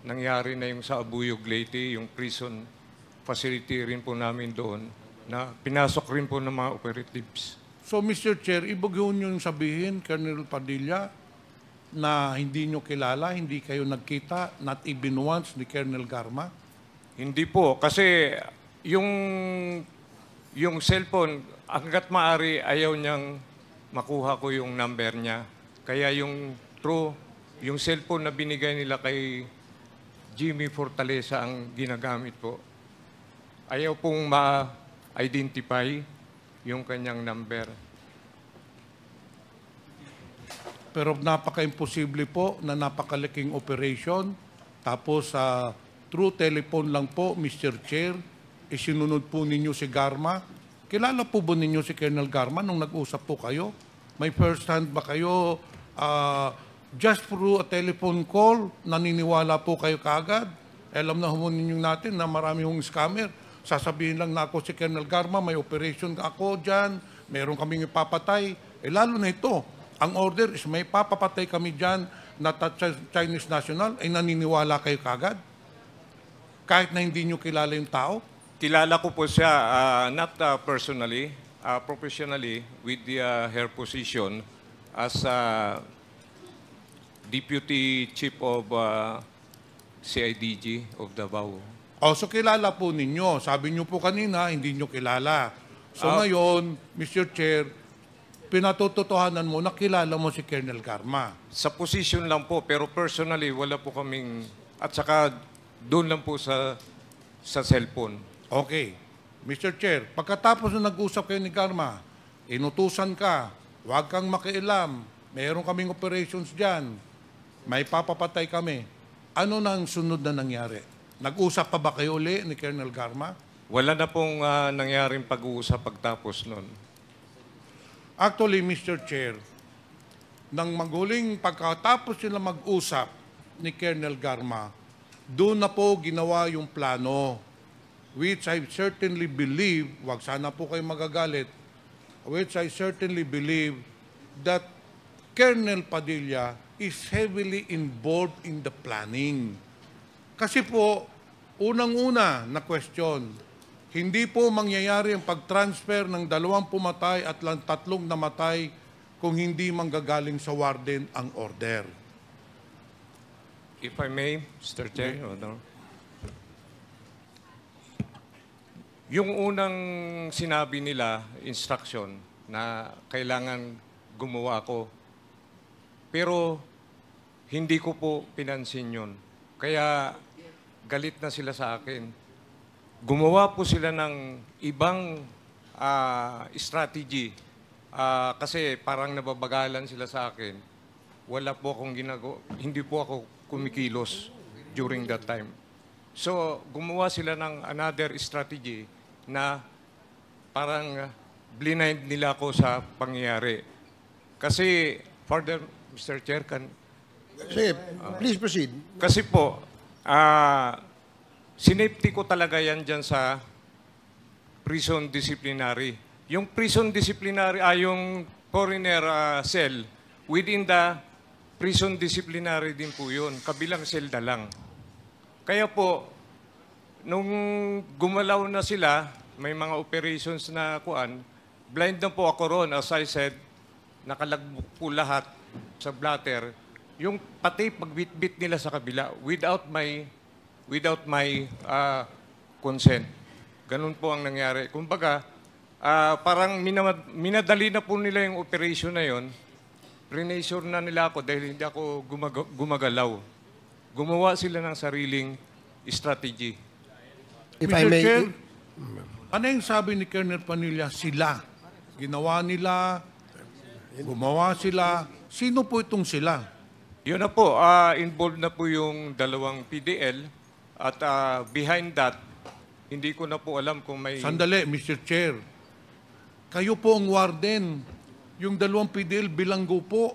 nangyari na yung sa Abuyog Leyte, yung prison facility rin po namin doon na pinasok rin po ng mga operatives. So, Mr. Chair, ibig nyo yung sabihin, Colonel Padilla, na hindi nyo kilala, hindi kayo nagkita, not even once, ni Colonel Garma? Hindi po, kasi yung cellphone, hanggat maaari, ayaw niyang makuha ko yung number niya. Kaya yung cellphone na binigay nila kay Jimmy Fortaleza ang ginagamit po. Ayaw pong ma-identify yung kanyang number. Pero napaka-imposible po na napakalaking operation. Tapos through telephone lang po, Mr. Chair, isinunod po ninyo si Garma. Kilala po ba ninyo si Colonel Garma nung nag-usap po kayo? May first hand ba kayo? Just through a telephone call, naniniwala po kayo kaagad? Alam na ninyo natin na marami hong scammer. Sasabihin lang na ako si Colonel Garma, may operation ako dyan, meron kaming ipapatay. Lalo na ito, ang order is may papapatay kami dyan na Chinese national, ay naniniwala kayo kaagad? Kahit na hindi nyo kilala yung tao? Kilala ko po siya, not personally, professionally, with her position as Deputy Chief of CIDG of Davao. O, so kilala po ninyo. Sabi nyo po kanina, hindi nyo kilala. So ngayon, Mr. Chair, pinatututuhanan mo na kilala mo si Colonel Garma. Sa position lang po, pero personally, wala po kaming, at saka doon lang po sa cellphone. Okay. Mr. Chair, pagkatapos na nag-usap kayo ni Garma, inutusan ka, huwag kang makialam, mayroon kaming operations dyan, may papapatay kami. Ano na ang sunod na nangyari? Nag-usap pa ba kayo uli ni Colonel Garma? Wala na pong nangyaring pag-uusap pagtapos nun. Actually, Mr. Chair, nang maghuling pagkatapos sila mag-usap ni Colonel Garma, doon na po ginawa yung plano, which I certainly believe, wag sana po kayo magagalit, which I certainly believe that Colonel Padilla is heavily involved in the planning. Kasi po, unang-una na question, hindi po mangyayari ang pag-transfer ng 2 pumatay at 3 namatay kung hindi manggagaling sa warden ang order. If I may, Mr. Chair, Honor. Yung unang sinabi nila, instruction, na kailangan gumawa ako. Pero hindi ko po pinansin yun. Kaya galit na sila sa akin. Gumawa po sila ng ibang strategy kasi parang nababagalan sila sa akin. Wala po akong ginagawa, hindi po ako kumikilos during that time. So, gumawa sila ng another strategy na parang blind nila ako sa pangyayari. Kasi, further, Mr. Chair, Sige, please proceed. kasi po, sinafety ko talaga yan dyan sa prison disciplinary. Yung prison disciplinary, yung foreigner cell, within the prison disciplinary din po yun. Kabilang selda lang. Kaya po, nung gumalaw na sila, may mga operations na kuan, blind na po ako ron. As I said, nakalagbok po lahat sa blatter. Yung pati pagbitbit nila sa kabila, without my consent. Ganun po ang nangyari. Kumbaga, parang minadali na po nila yung operation na yon. Pre-nature na nila ako dahil hindi ako gumagalaw. Gumawa sila ng sariling strategy. If Mr. I may, Chair, ano yung sabi ni Colonel Padilla? Sila. Ginawa nila, gumawa sila. Sino po itong sila? Yun na po, involved na po yung 2 PDL at behind that, hindi ko na po alam kung may... Sandali, Mr. Chair. Kayo po ang warden. Yung 2 PDL bilanggo po.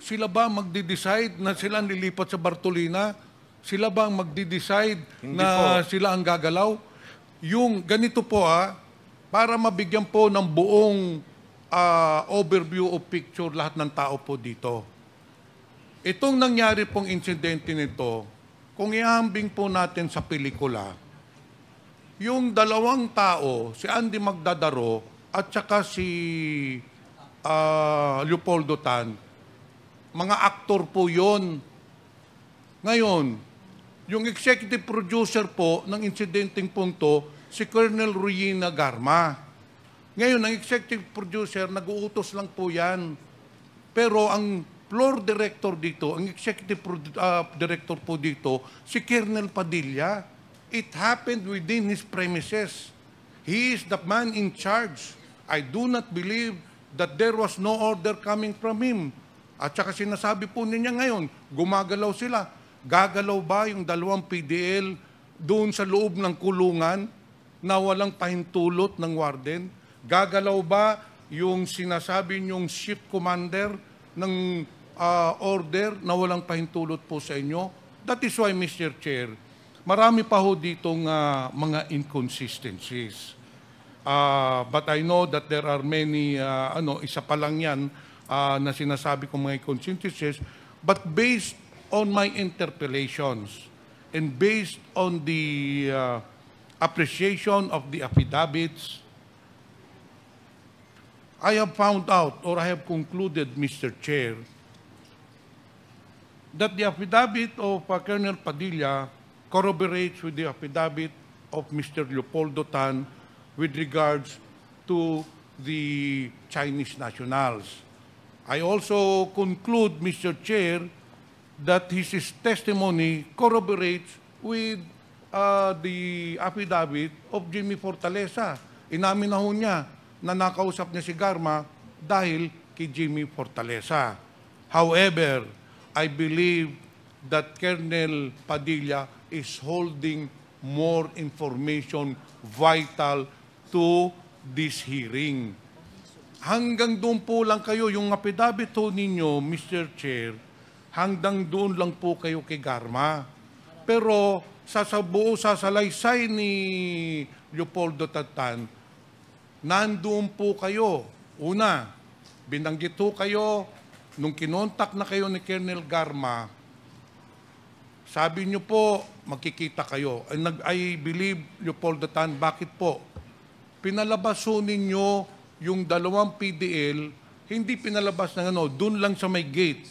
Sila ba magde-decide na sila ang lilipat sa Bartolina? Sila ba ang magde-decide na po. sila ang gagalaw? Yung ganito po para mabigyan po ng buong overview o picture lahat ng tao po dito. Itong nangyari pong insidente nito, kung ihambing po natin sa pelikula, yung 2 tao, si Andy Magdadaro at saka si Leopoldo Tan, mga aktor po yon. Ngayon, yung executive producer po ng insidenteng punto, si Colonel Ruyina Garma. Ngayon, ang executive producer, nag-uutos lang po yan. Pero ang floor director dito, ang executive director po dito, si Colonel Padilla. It happened within his premises. He is the man in charge. I do not believe that there was no order coming from him. At saka sinasabi po niya ngayon, gumagalaw sila. Gagalaw ba yung 2 PDL doon sa loob ng kulungan na walang pahintulot ng warden? Gagalaw ba yung sinasabi niyong shift commander ng order na walang pahintulot po sa inyo? That is why, Mr. Chair, marami pa ho ditong mga inconsistencies. But I know that there are many, isa pa lang yan na sinasabi kong mga inconsistencies, but based on my interpellations and based on the appreciation of the affidavits, I have found out, or I have concluded, Mr. Chair, that the affidavit of Colonel Padilla corroborates with the affidavit of Mr. Leopoldo Tan with regards to the Chinese nationals. I also conclude, Mr. Chair, that his testimony corroborates with the affidavit of Jimmy Fortaleza. Inamin na ho niya na nakausap niya si Garma dahil kay Jimmy Fortaleza. However, I believe that Colonel Padilla is holding more information vital to this hearing. Hanggang doon po lang kayo, yung affidavit ho ninyo, Mr. Chair, hanggang doon lang po kayo kay Garma. Pero sa buo sasalaysay ni Leopoldo Tan, nandoon po kayo. Una, binanggit ho kayo, nung kinontak na kayo ni Colonel Garma, sabi niyo po, magkikita kayo. I believe, Leopoldo Tan, bakit po? Pinalabas ho ninyo yung dalawang PDL, hindi pinalabas ng doon lang sa may gate,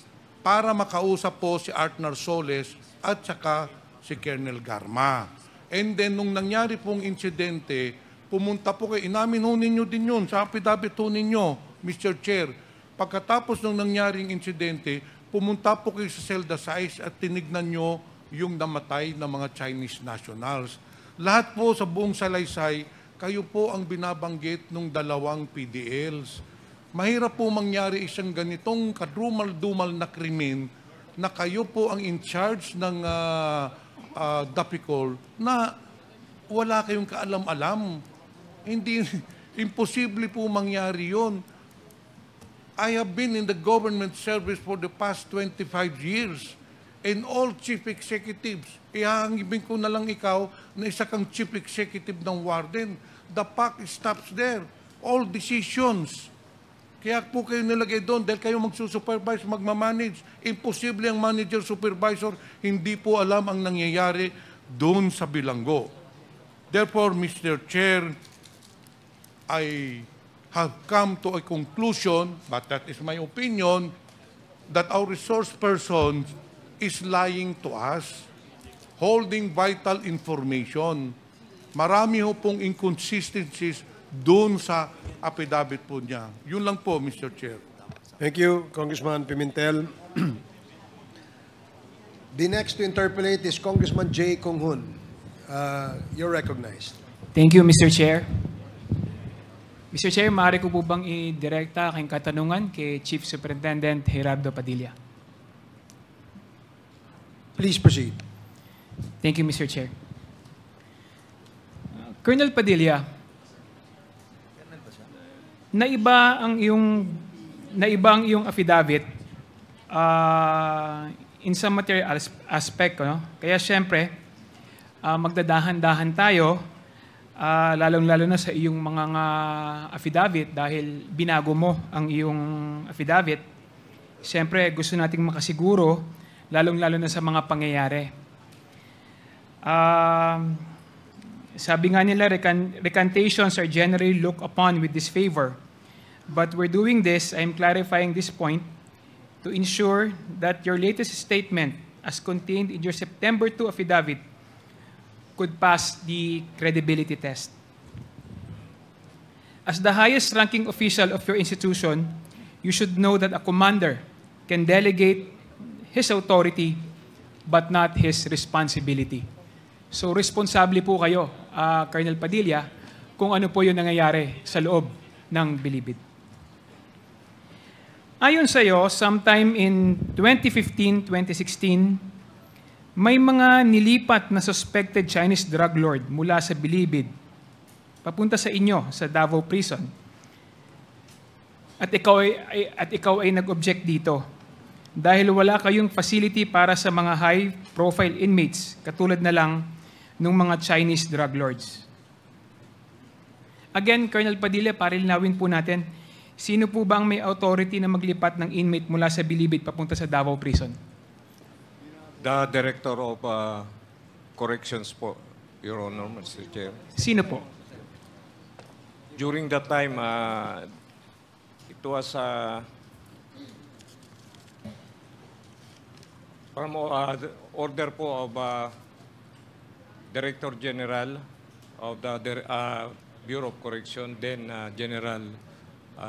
para makausap po si Artner Soles at saka si Colonel Garma. And then, nung nangyari pong insidente, pumunta po kayo, inamin ho ninyo din yun, sa affidavit ho ninyo, Mr. Chair. Pagkatapos nung nangyaring insidente, pumunta po kayo sa Celda 6 at tinignan nyo yung namatay na mga Chinese nationals. Lahat po sa buong salaysay, kayo po ang binabanggit ng dalawang PDLs. Mahirap po mangyari isang ganitong kadrumal-dumal na krimen na kayo po ang in charge ng DAPICOL na wala kayong kaalam-alam. Hindi, imposible po mangyari yon. I have been in the government service for the past 25 years. And all chief executives, ihahangibin ko na lang ikaw na isa kang chief executive ng warden. The buck stops there. All decisions. Kaya po kayo nilagay doon dahil kayo magsusupervise, magmamanage. Imposible ang manager, supervisor, hindi po alam ang nangyayari doon sa bilanggo. Therefore, Mr. Chair, I have come to a conclusion, but that is my opinion, that our resource person is lying to us, holding vital information. Marami ho pong inconsistencies doon sa affidavit po niya. Yun lang po, Mr. Chair. Thank you, Congressman Pimentel. The next to interpolate is Congressman Jay Konghun. You're recognized. Thank you, Mr. Chair. Mr. Chair, maaari ko po bang i-direkta aking katanungan kay Chief Superintendent Gerardo Padilla? Please proceed. Thank you, Mr. Chair. Colonel Padilla, naiba ang iyong affidavit in some material aspect, no? Kaya siyempre, magdadahan-dahan tayo, lalong-lalo na sa iyong mga affidavit dahil binago mo ang iyong affidavit. Siyempre, gusto nating makasiguro, lalong-lalo na sa mga pangyayari. Sabi nga nila, recantations are generally looked upon with disfavor. But we're doing this, I'm clarifying this point, to ensure that your latest statement, as contained in your September 2 affidavit, could pass the credibility test. As the highest-ranking official of your institution, you should know that a commander can delegate his authority but not his responsibility. So, responsable po kayo, Colonel Padilla, kung ano po yung nangyayari sa loob ng Bilibid. Ayon sa iyo, sometime in 2015-2016, may mga nilipat na suspected Chinese drug lord mula sa Bilibid papunta sa inyo, sa Davao Prison. At ikaw ay nag-object dito dahil wala kayong facility para sa mga high-profile inmates katulad na lang ng mga Chinese drug lords. Again, Colonel Padilla, para linawin po natin, sino po ba ang may authority na maglipat ng inmate mula sa Bilibid papunta sa Davao Prison? The Director of Corrections po, Your Honor, Mr. Chair. Sino po? During that time, it was from order po of Director General of the Bureau of Correction, then General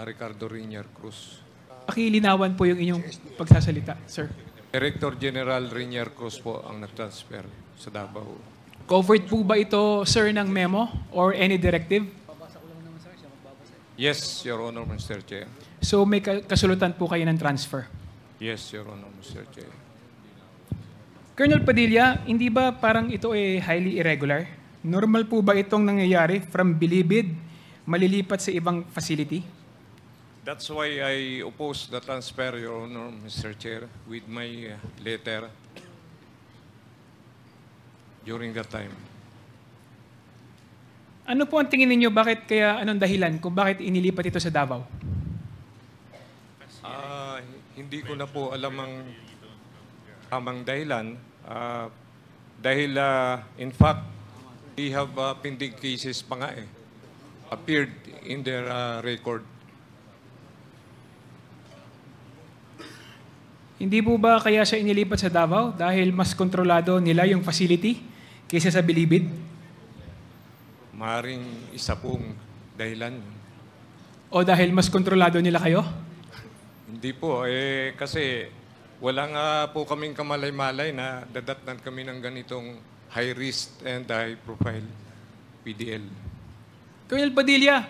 Ricardo Rinier Cruz. Pakilinawan po yung inyong pagsasalita, sir. Director General Rinier Cruz po ang nag-transfer sa Davao. Covered po ba ito, sir, ng memo or any directive? Yes, Your Honor, Mr. Chair. So may kasulatan po kayo ng transfer. Yes, Your Honor, Mr. Chair. Colonel Padilla, hindi ba parang ito ay highly irregular? Normal po ba itong nangyayari from Bilibid, malilipat sa ibang facility? That's why I oppose the transfer, Your Honor, Mr. Chair, with my letter during that time. Ano po ang tingin ninyo, bakit kaya, anong dahilan kung bakit inilipat ito sa Davao? Hindi ko na po alam ang tamang dahilan. Dahil, in fact, we have pending cases pa nga appeared in their record. Hindi po ba kaya siya inilipat sa Davao dahil mas kontrolado nila yung facility kaysa sa Bilibid? Maaaring isa pong dahilan. O dahil mas kontrolado nila kayo? Hindi po. Kasi wala nga po kaming kamalay-malay na dadatnan kami ng ganitong high risk and high profile PDL. Colonel Padilla,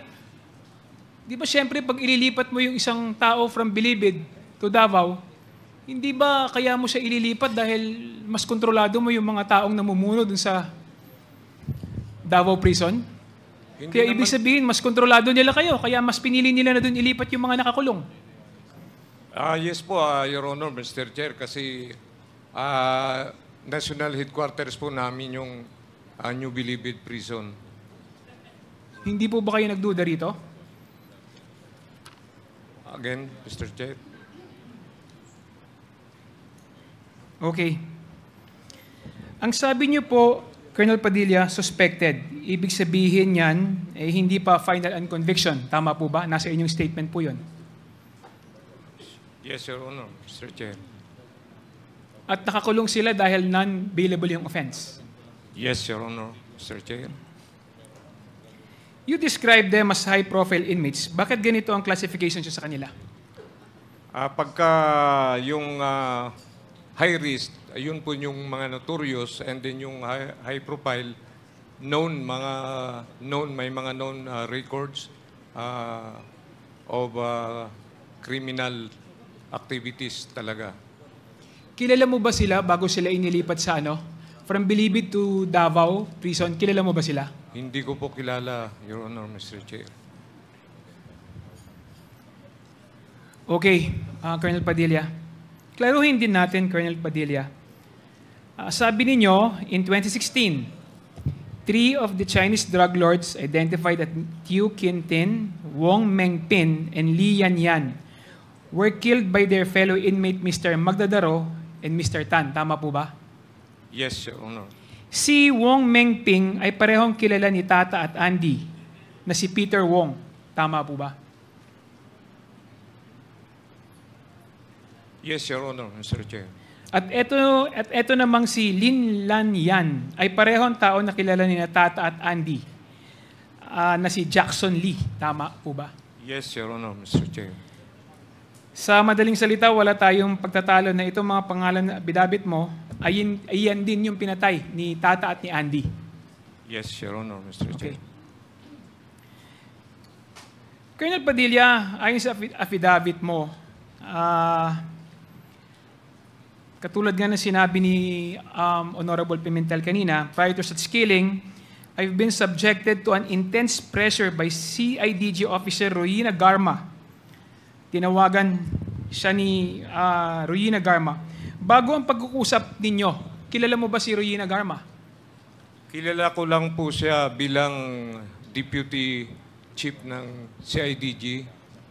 di ba siyempre pag ililipat mo yung isang tao from Bilibid to Davao, hindi ba kaya mo siya ililipat dahil mas kontrolado mo yung mga taong namumuno dun sa Davao Prison? Hindi Kaya ibig sabihin, mas kontrolado nila kayo, kaya mas pinili nila na dun ilipat yung mga nakakulong. Yes po, Your Honor, Mr. Chair, kasi national headquarters po namin yung New Bilibid Prison. Hindi po ba kayo nagduda rito? Again, Mr. Chair. Okay. Ang sabi niyo po, Colonel Padilla, suspected. Ibig sabihin yan, hindi pa final and conviction. Tama po ba? Nasa inyong statement po yun. Yes, Your Honor, Mr. Chair. At nakakulong sila dahil non-bailable yung offense. Yes, Your Honor, Mr. Chair. You describe them as high-profile inmates. Bakit ganito ang classification siya sa kanila? Pagka yung high risk, yun po yung mga notorious, and then yung high profile, may mga known records of criminal activities talaga. Kilala mo ba sila bago sila inilipat sa From Bilibid to Davao Prison, kilala mo ba sila? Hindi ko po kilala, Your Honor, Mr. Chair. Okay, Colonel Padilla. Klaruhin din natin, Colonel Padilla. Sabi ninyo, in 2016, 3 of the Chinese drug lords identified as Tiu Quintin, Wong Mengpin, and Li Yanyan were killed by their fellow inmate Mr. Magdadaro and Mr. Tan. Tama po ba? Yes, Your Honor. Si Wong Mengping ay parehong kilala ni Tata at Andy na si Peter Wong. Tama po ba? Yes, Your Honor, Mr. Chair. At ito namang si Lin Lan Yan ay parehong tao na kilala ni Tata at Andy na si Jackson Lee. Tama po ba? Yes, Your Honor, Mr. Chair. Sa madaling salita, wala tayong pagtatalo na itong mga pangalan na bidabit mo, ayan din yung pinatay ni Tata at ni Andy. Yes, Your Honor, Mr. Chair. Colonel Padilla, ayon sa affidavit mo, katulad nga na sinabi ni Honorable Pimentel kanina, prior to such killing, I've been subjected to an intense pressure by CIDG Officer Royina Garma. Tinawagan siya ni Royina Garma. Bago ang pag-uusap ninyo, kilala mo ba si Royina Garma? Kilala ko lang po siya bilang Deputy Chief ng CIDG,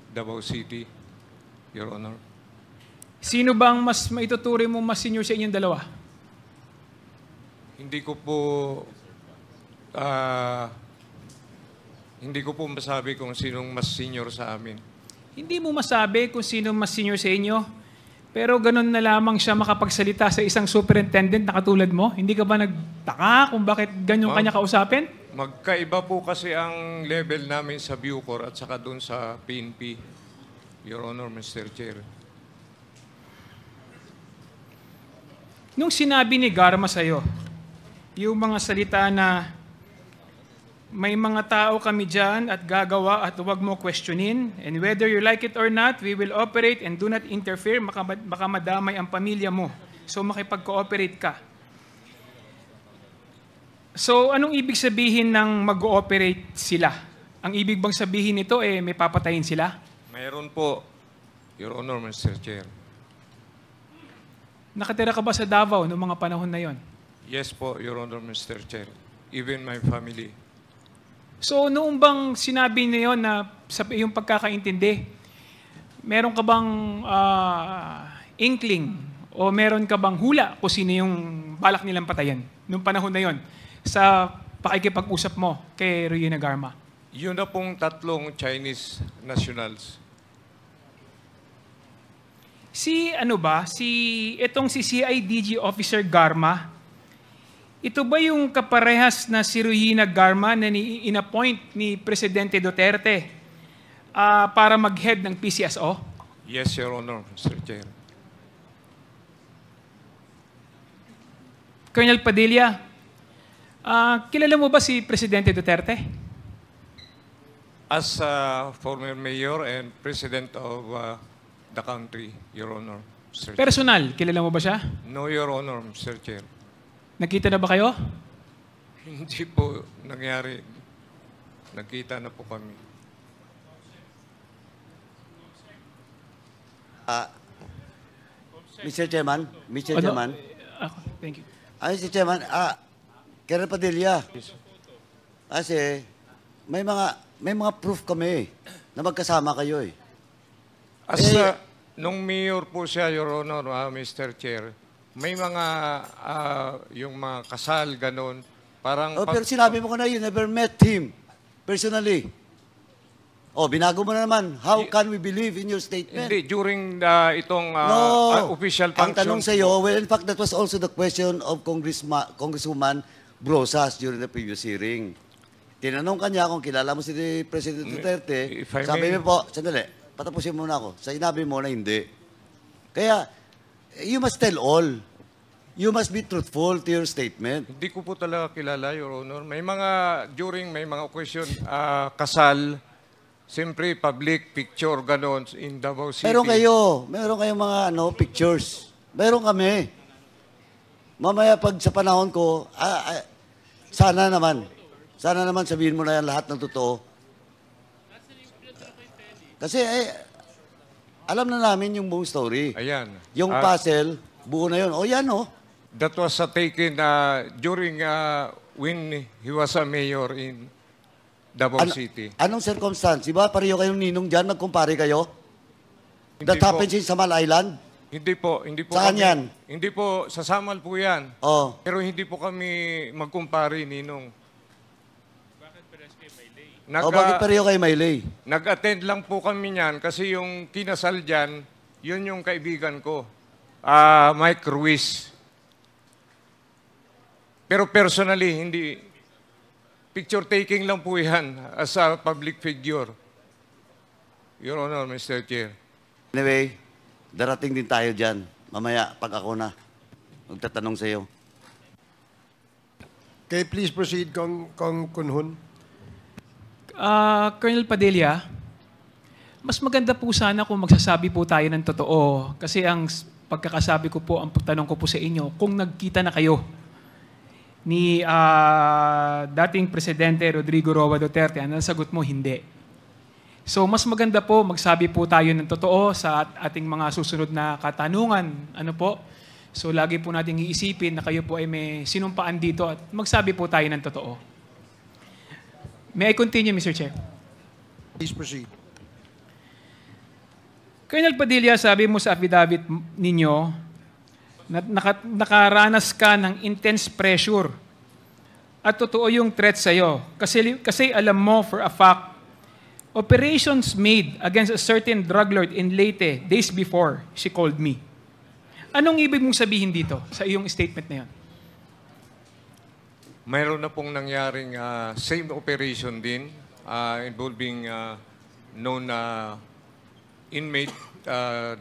Davao City, Your Honor. Sino bang mas maituturing mo mas senior sa inyong dalawa? Hindi ko po masabi kung sinong mas senior sa amin. Hindi mo masabi kung sino mas senior sa inyo. Pero ganun na lamang siya makapagsalita sa isang superintendent na katulad mo? Hindi ka ba nagtaka kung bakit ganyan kanya kausapin? Magkaiba po kasi ang level namin sa Bucor at saka doon sa PNP, Your Honor, Mr. Chair. Nung sinabi ni Garma sa'yo, yung mga salita na may mga tao kami dyan at gagawa at huwag mo questionin, and whether you like it or not, we will operate and do not interfere, baka madamay ang pamilya mo. So makipag-cooperate ka. So anong ibig sabihin ng mag-ooperate sila? Ang ibig bang sabihin nito may papatayin sila? Mayroon po, Your Honor, Mr. Chair. Nakatira ka ba sa Davao noong mga panahon na yon? Yes po, Your Honor, Mr. Chair. Even my family. So noong bang sinabi niyo na sa iyong pagkakaintindi, meron ka bang inkling o meron ka bang hula kung sino yung balak nilang patayin noong panahon na yon sa pakikipag-usap mo kay Ruyina Garma? Yun na pong tatlong Chinese nationals. Itong si CIDG Officer Garma, ito ba yung kaparehas na si Ruyina Garma na in-appoint ni Presidente Duterte para mag-head ng PCSO? Yes, Your Honor, Mr. Chair. Colonel Padilla, kilala mo ba si Presidente Duterte? As former mayor and president of the country, Your Honor, Mr. Chair. Personal, kilala mo ba siya? No, Your Honor, Mr. Chair. Nakita na ba kayo? Hindi po nangyari. Nagkita na po kami. Mr. Chairman, Thank you. Mr. Chairman, Colonel Padilla, kasi may mga proof kami na magkasama kayo eh. As nung mayor po siya, Your Honor, Mr. Chair, may mga yung mga kasal ganon, parang pero sinabi mo ko na you never met him personally. Binago mo na naman. How can we believe in your statement? Hindi, during itong official Ang function. tanong sa iyo, well, in fact, that was also the question of Congresswoman Brosas during the previous hearing. Tinanong kanya kung kilala mo si President Duterte. If I Sabi may- mo po, sandali, patapusin muna ako. Sinabi mo na hindi. Kaya, you must tell all. You must be truthful to your statement. Hindi ko po talaga kilala, Your Honor. May mga occasion, kasal, siyempre public picture ganon in Davao City. Meron kayong mga pictures. Meron kami. Mamaya pag sa panahon ko, sana naman sabihin mo na yan lahat ng totoo. Kasi alam na namin yung buong story. Ayan. Yung puzzle, buo na yun. Yan That was taken during when he was a mayor in Davao City. Anong circumstance? Diba pareho kayong ninong dyan, nagkumpare kayo? Hindi That po. happens in Samal Island? Hindi po. Saan yan? Hindi po, sa Samal po yan. Oh. Pero hindi po kami magkumpare, Ninong. Bakit pareho kayo Maylay? Nag-attend lang po kami niyan kasi yung kinasal dyan, yun yung kaibigan ko, Mike Ruiz. Pero personally, hindi. Picture taking lang po yan as a public figure. Your Honor, Mr. Chair. Anyway, darating din tayo dyan. Mamaya, pag ako na, magtatanong sa iyo. Okay, please proceed, Kong Kunhun. Colonel Padilla, mas maganda po sana kung magsasabi po tayo ng totoo. Kasi ang pagkakasabi ko po, ang tanong ko po sa inyo, kung nagkita na kayo ni dating Presidente Rodrigo Roa Duterte, ang sagot mo, hindi. So mas maganda po, magsabi po tayo ng totoo sa ating mga susunod na katanungan. Ano po? So lagi po nating iisipin na kayo po ay may sinumpaan dito at magsabi po tayo ng totoo. May I continue, Mr. Chair? Please proceed. Colonel Padilla, sabi mo sa affidavit ninyo na nakaranas ka ng intense pressure at totoo yung threat sa'yo. Kasi alam mo for a fact, operations made against a certain drug lord in Leyte days before, she called me. Anong ibig mong sabihin dito sa iyong statement na yun? Mayroon na pong nangyaring same operation din involving known inmate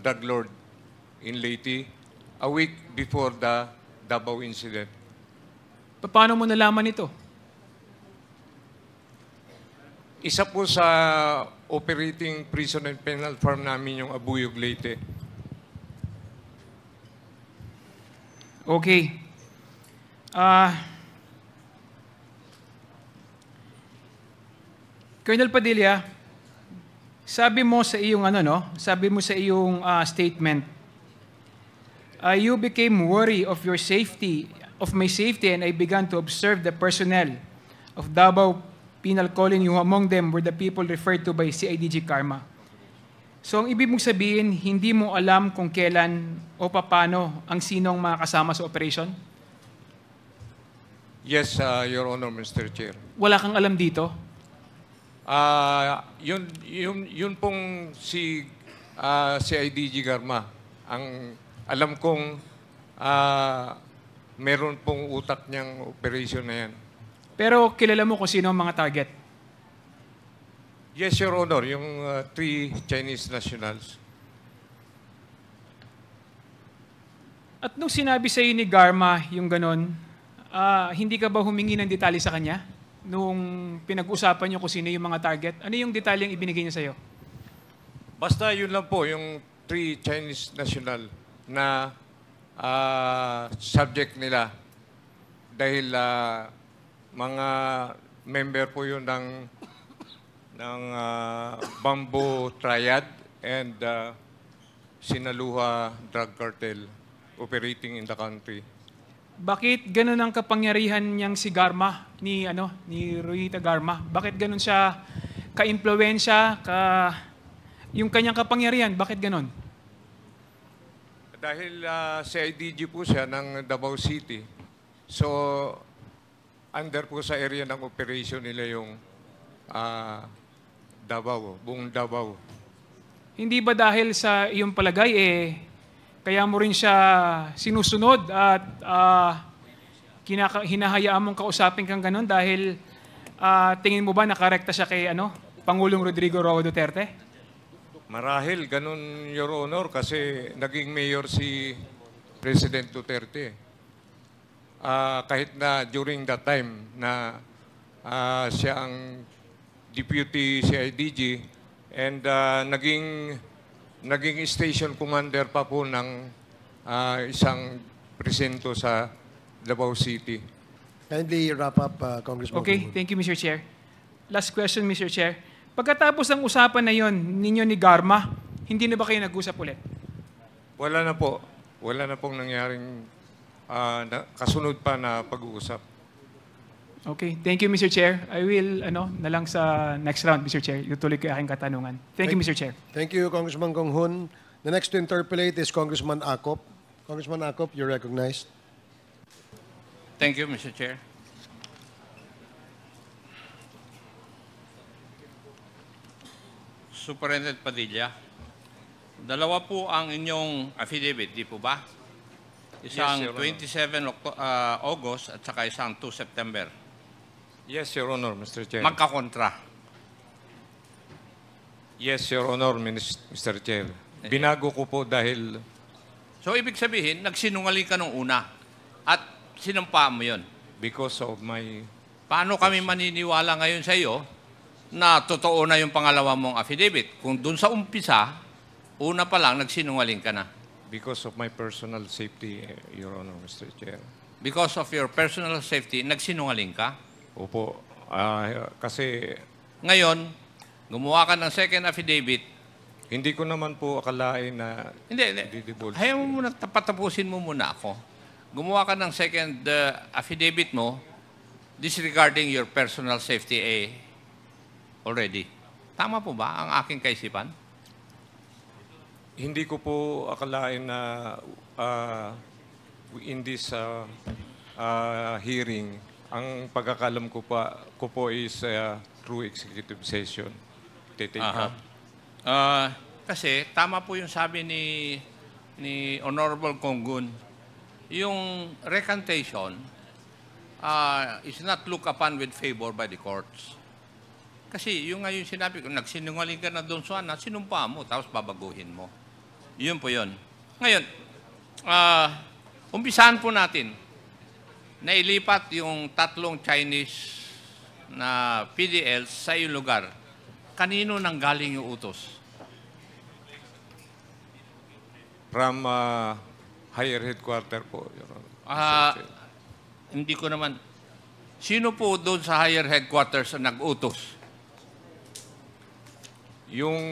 drug lord in Leyte a week before the Davao incident. Paano mo nalaman ito? Isa po sa operating prison and penal farm namin yung Abuyog, Leyte. Okay. Colonel Padilla, sabi mo sa iyong statement, you became worried of your safety, of my safety, and I began to observe the personnel of Davao Penal Colony, who among them were the people referred to by CIDG Karma. So ang ibig mong sabihin, hindi mo alam kung kailan o paano ang sinong mga kasama sa operation? Yes, Your Honor, Mr. Chair. Wala kang alam dito? Yun pong si IDG Garma. Ang alam kong meron pong utak niyang operation na yan. Pero kilala mo kung sino ang mga target? Yes, Your Honor, yung 3 Chinese nationals. At nung sinabi sa iyo ni Garma yung ganon, hindi ka ba humingi ng detalye sa kanya? Nung pinag-usapan niyo kung sino yung mga target, ano yung detalyeng ibinigay niya sa iyo? Basta yun lang po, yung 3 Chinese national na subject nila. Dahil mga member po yun ng Bamboo Triad and Sinaluha Drug Cartel operating in the country. Bakit ganun ang kapangyarihan niyang si Garma, ni Ruita Garma? Bakit ganun siya ka-impluwensya, yung kanyang kapangyarihan, bakit ganun? Dahil CIDG po siya ng Davao City. So, under po sa area ng operation nila yung Davao, buong Davao. Hindi ba dahil sa iyong palagay, kaya mo rin siya sinusunod at hinahayaan mong kausapin kang ganun dahil tingin mo ba nakarekta siya kay Pangulong Rodrigo Roa Duterte? Marahil, ganun, Your Honor, kasi naging mayor si President Duterte. Kahit na during that time na siya ang deputy CIDG and naging station commander pa po ng isang presinto sa Davao City. Kindly wrap up, Congressman. Okay, thank you, Mr. Chair. Last question, Mr. Chair. Pagkatapos ng usapan na yon ninyo ni Garma, hindi na ba kayo nag-usap ulit? Wala na po. Wala na pong nangyaring kasunod pa na pag-uusap. Okay, thank you, Mr. Chair. I will, na lang sa next round, Mr. Chair. Ituloy ko yung aking katanungan. Thank you, Mr. Chair. Thank you, Congressman Kong Hun. The next to interpolate is Congressman Acop. Congressman Acop, you're recognized. Thank you, Mr. Chair. Superintendent Padilla, dalawa po ang inyong affidavit, di po ba? Isang Yes, Your Honor. 27 August at saka isang 2 September. Yes, Your Honor, Mr. Chair. Magkakontra. Yes, Your Honor, Mr. Chair. Binago ko po dahil... So, ibig sabihin, nagsinungaling ka nung una at sinumpa mo yun. Because of my... Paano kami maniniwala ngayon sa iyo na totoo na yung pangalawa mong affidavit? Kung dun sa umpisa, una pa lang, nagsinungaling ka na. Because of my personal safety, Your Honor, Mr. Chair. Because of your personal safety, nagsinungaling ka? Opo. Kasi... Ngayon, gumawa ka ng second affidavit. Hindi ko naman po akalain na... Hindi. Hayaan mo muna, patapusin mo muna ako. Gumawa ka ng second affidavit mo disregarding your personal safety already. Tama po ba ang aking kaisipan? Hindi ko po akalain na in this hearing, ang pagkakalam ko po is through executive session. Take up. Kasi tama po yung sabi ni ni Honorable Konggun, yung recantation is not looked upon with favor by the courts. Kasi yung nga yung sinabi ko, nagsinungaling ka na doon sa sinumpa mo, tapos babaguhin mo. Yun po yun. Ngayon, umpisahan po natin na ilipat yung 3 Chinese na PDLs sa iyong lugar. Kanino nanggaling yung utos? From higher headquarter po, Your Honor. Hindi ko naman. Sino po doon sa higher headquarters na nag-utos? Yung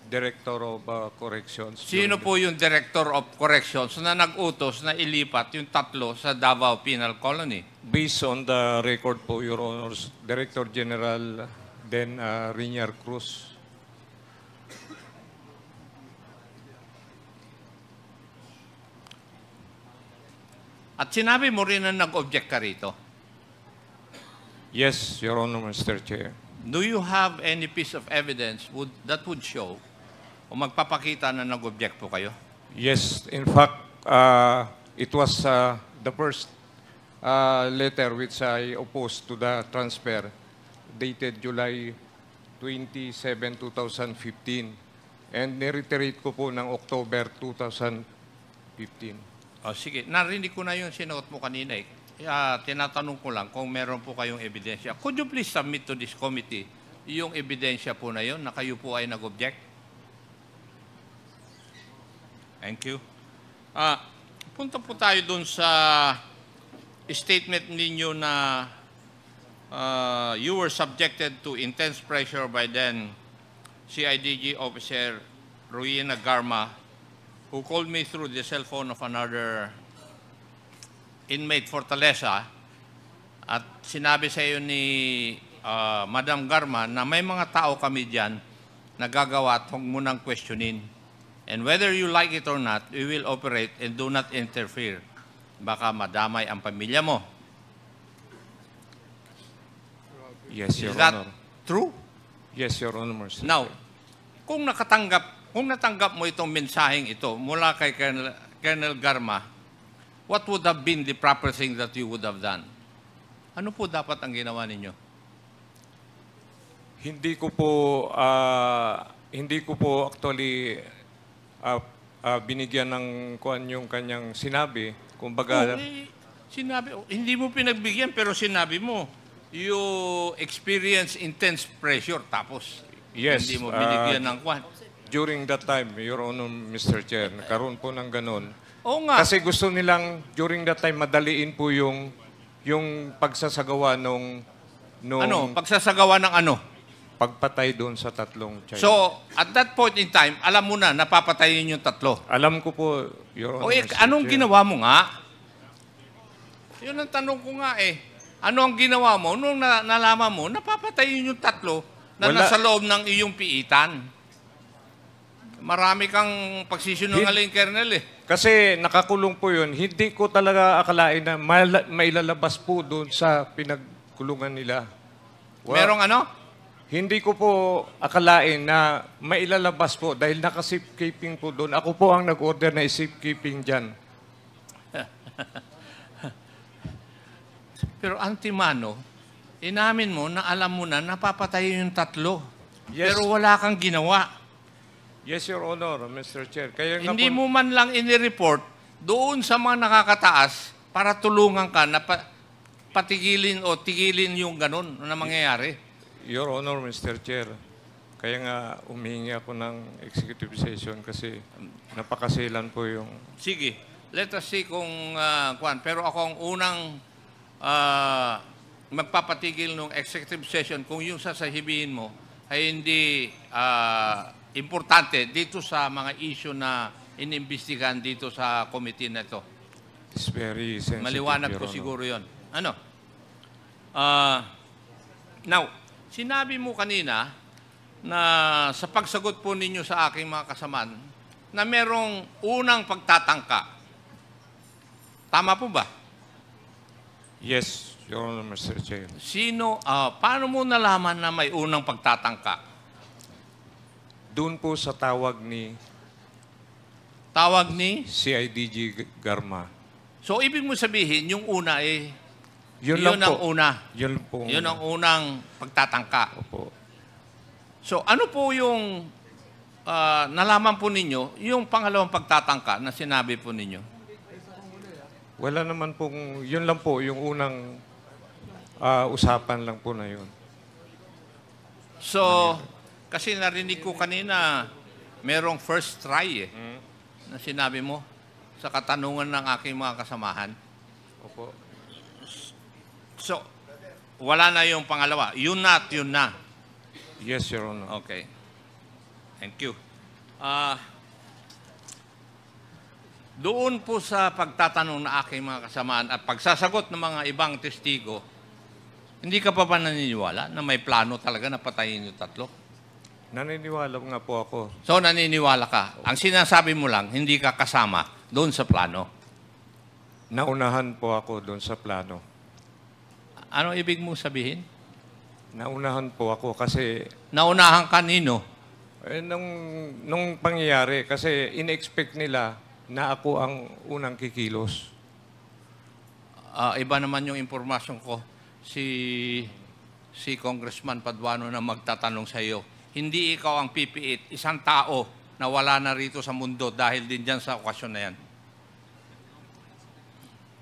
Director of Corrections. Sino po yung Director of Corrections na nag-utos na ilipat yung 3 sa Davao Penal Colony? Based on the record po, Your Honors, Director General then Rinier Cruz. At sinabi mo rin na nag-object ka rito. Yes, Your Honor, Mr. Chair. Do you have any piece of evidence that would show o magpapakita na nag-object po kayo? Yes, in fact, it was the first letter which I opposed to the transfer dated July 27, 2015 and nireiterate ko po ng October 2015. O sige, narinig ko na yung sinuot mo kanina eh. Tinatanong ko lang kung meron po kayong ebidensya. Could you please submit to this committee yung ebidensya po na yun na kayo po ay nag-object? Thank you. Punta po tayo dun sa statement ninyo na you were subjected to intense pressure by then CIDG Officer Ruina Garma, who called me through the cell phone of another inmate Fortaleza at sinabi sa iyo ni Madam Garma na may mga tao kami dyan na gagawa at huwag mo nang questionin. And whether you like it or not, we will operate and do not interfere. Baka madamay ang pamilya mo. Yes, Your Is that Honor. true? Yes, Your Honor, Mr. Now, Chair. kung natanggap mo itong mensaheng ito mula kay Colonel Garma, what would have been the proper thing that you would have done? Ano po dapat ang ginawa ninyo? Hindi ko po actually binigyan ng kuan yung kanyang sinabi. Kumbaga, Hindi mo pinagbigyan pero sinabi mo, you experience intense pressure tapos yes, hindi mo binigyan ng kwan. during that time, Your Honor, Mr. Chair, nagkaroon po ng ganun. Oo nga. Kasi gusto nilang during that time madaliin po yung pagsasagawa nung Pagsasagawa ng ano? pagpatay doon sa 3 Chinese. So, at that point in time, alam mo na napapatayin yung 3. Alam ko po, Your Honor, Mr. Anong Chair. ginawa mo nga? Yun ang tanong ko nga eh. Ano ang ginawa mo nung nalaman mo napapatayin yung 3 na nasa loob ng iyong piitan? Marami kang pagsisinungaling, Colonel eh. Kasi nakakulong po yun, hindi ko talaga akalain na mailalabas po doon sa pinagkulungan nila. Merong ano? Hindi ko po akalain na mailalabas po dahil naka-safekeeping po doon. Ako po ang nag-order na safekeeping dyan. Pero antimano, inamin mo na alam mo na napapatayin yung 3. Yes. Pero wala kang ginawa. Yes, Your Honor, Mr. Chair. Kaya nga Hindi po, mo man lang inireport doon sa mga nakakataas para tulungan ka na patigilin o tigilin yung ganun na mangyayari. Your Honor, Mr. Chair, kaya nga umihingi ako ng executive session kasi napakasilan po yung... Sige, let us see kung kwan. Pero ako ang unang magpapatigil ng executive session kung yung sasahibihin mo ay hindi importante dito sa mga issue na inimbestigahan dito sa committee na ito. It's very sensitive, Maliwanag Your ko Honor. siguro yon. Ano? Now, sinabi mo kanina na sa pagsagot po ninyo sa aking mga kasamaan na merong unang pagtatangka. Tama po ba? Yes, Your Honor, Mr. Chair. Paano mo nalaman na may unang pagtatangka? Doon po sa tawag ni... Tawag ni? CIDG Garma. So, ibig mo sabihin, yung una Yun yun lang ang po. una. Yun po. Yun ang unang pagtatangka. Opo. So, ano po yung nalaman po ninyo, yung pangalawang pagtatangka na sinabi po ninyo? Wala naman pong, yun lang po, yung unang usapan lang po na yun. So, kasi narinig ko kanina, merong first try na sinabi mo sa katanungan ng aking mga kasamahan. Opo. So, wala na yung pangalawa. Yun na at yun na. Yes, Your Honor. Okay. Thank you. Doon po sa pagtatanong na aking mga kasamaan at pagsasagot ng mga ibang testigo, hindi ka pa ba naniniwala na may plano talaga na patayin yung tatlo? Naniniwala nga po ako. So, naniniwala ka. Ang sinasabi mo lang, hindi ka kasama doon sa plano. Naunahan po ako doon sa plano. Ano ibig mong sabihin? Naunahan po ako kasi Naunahan kanino? nung pangyayari kasi in-expect nila na ako ang unang kikilos. Iba naman yung impormasyon ko. Si Congressman Paduano na magtatanong sa iyo. Hindi ikaw ang pipiit, isang tao na wala na rito sa mundo dahil din dyan sa okasyon na yan.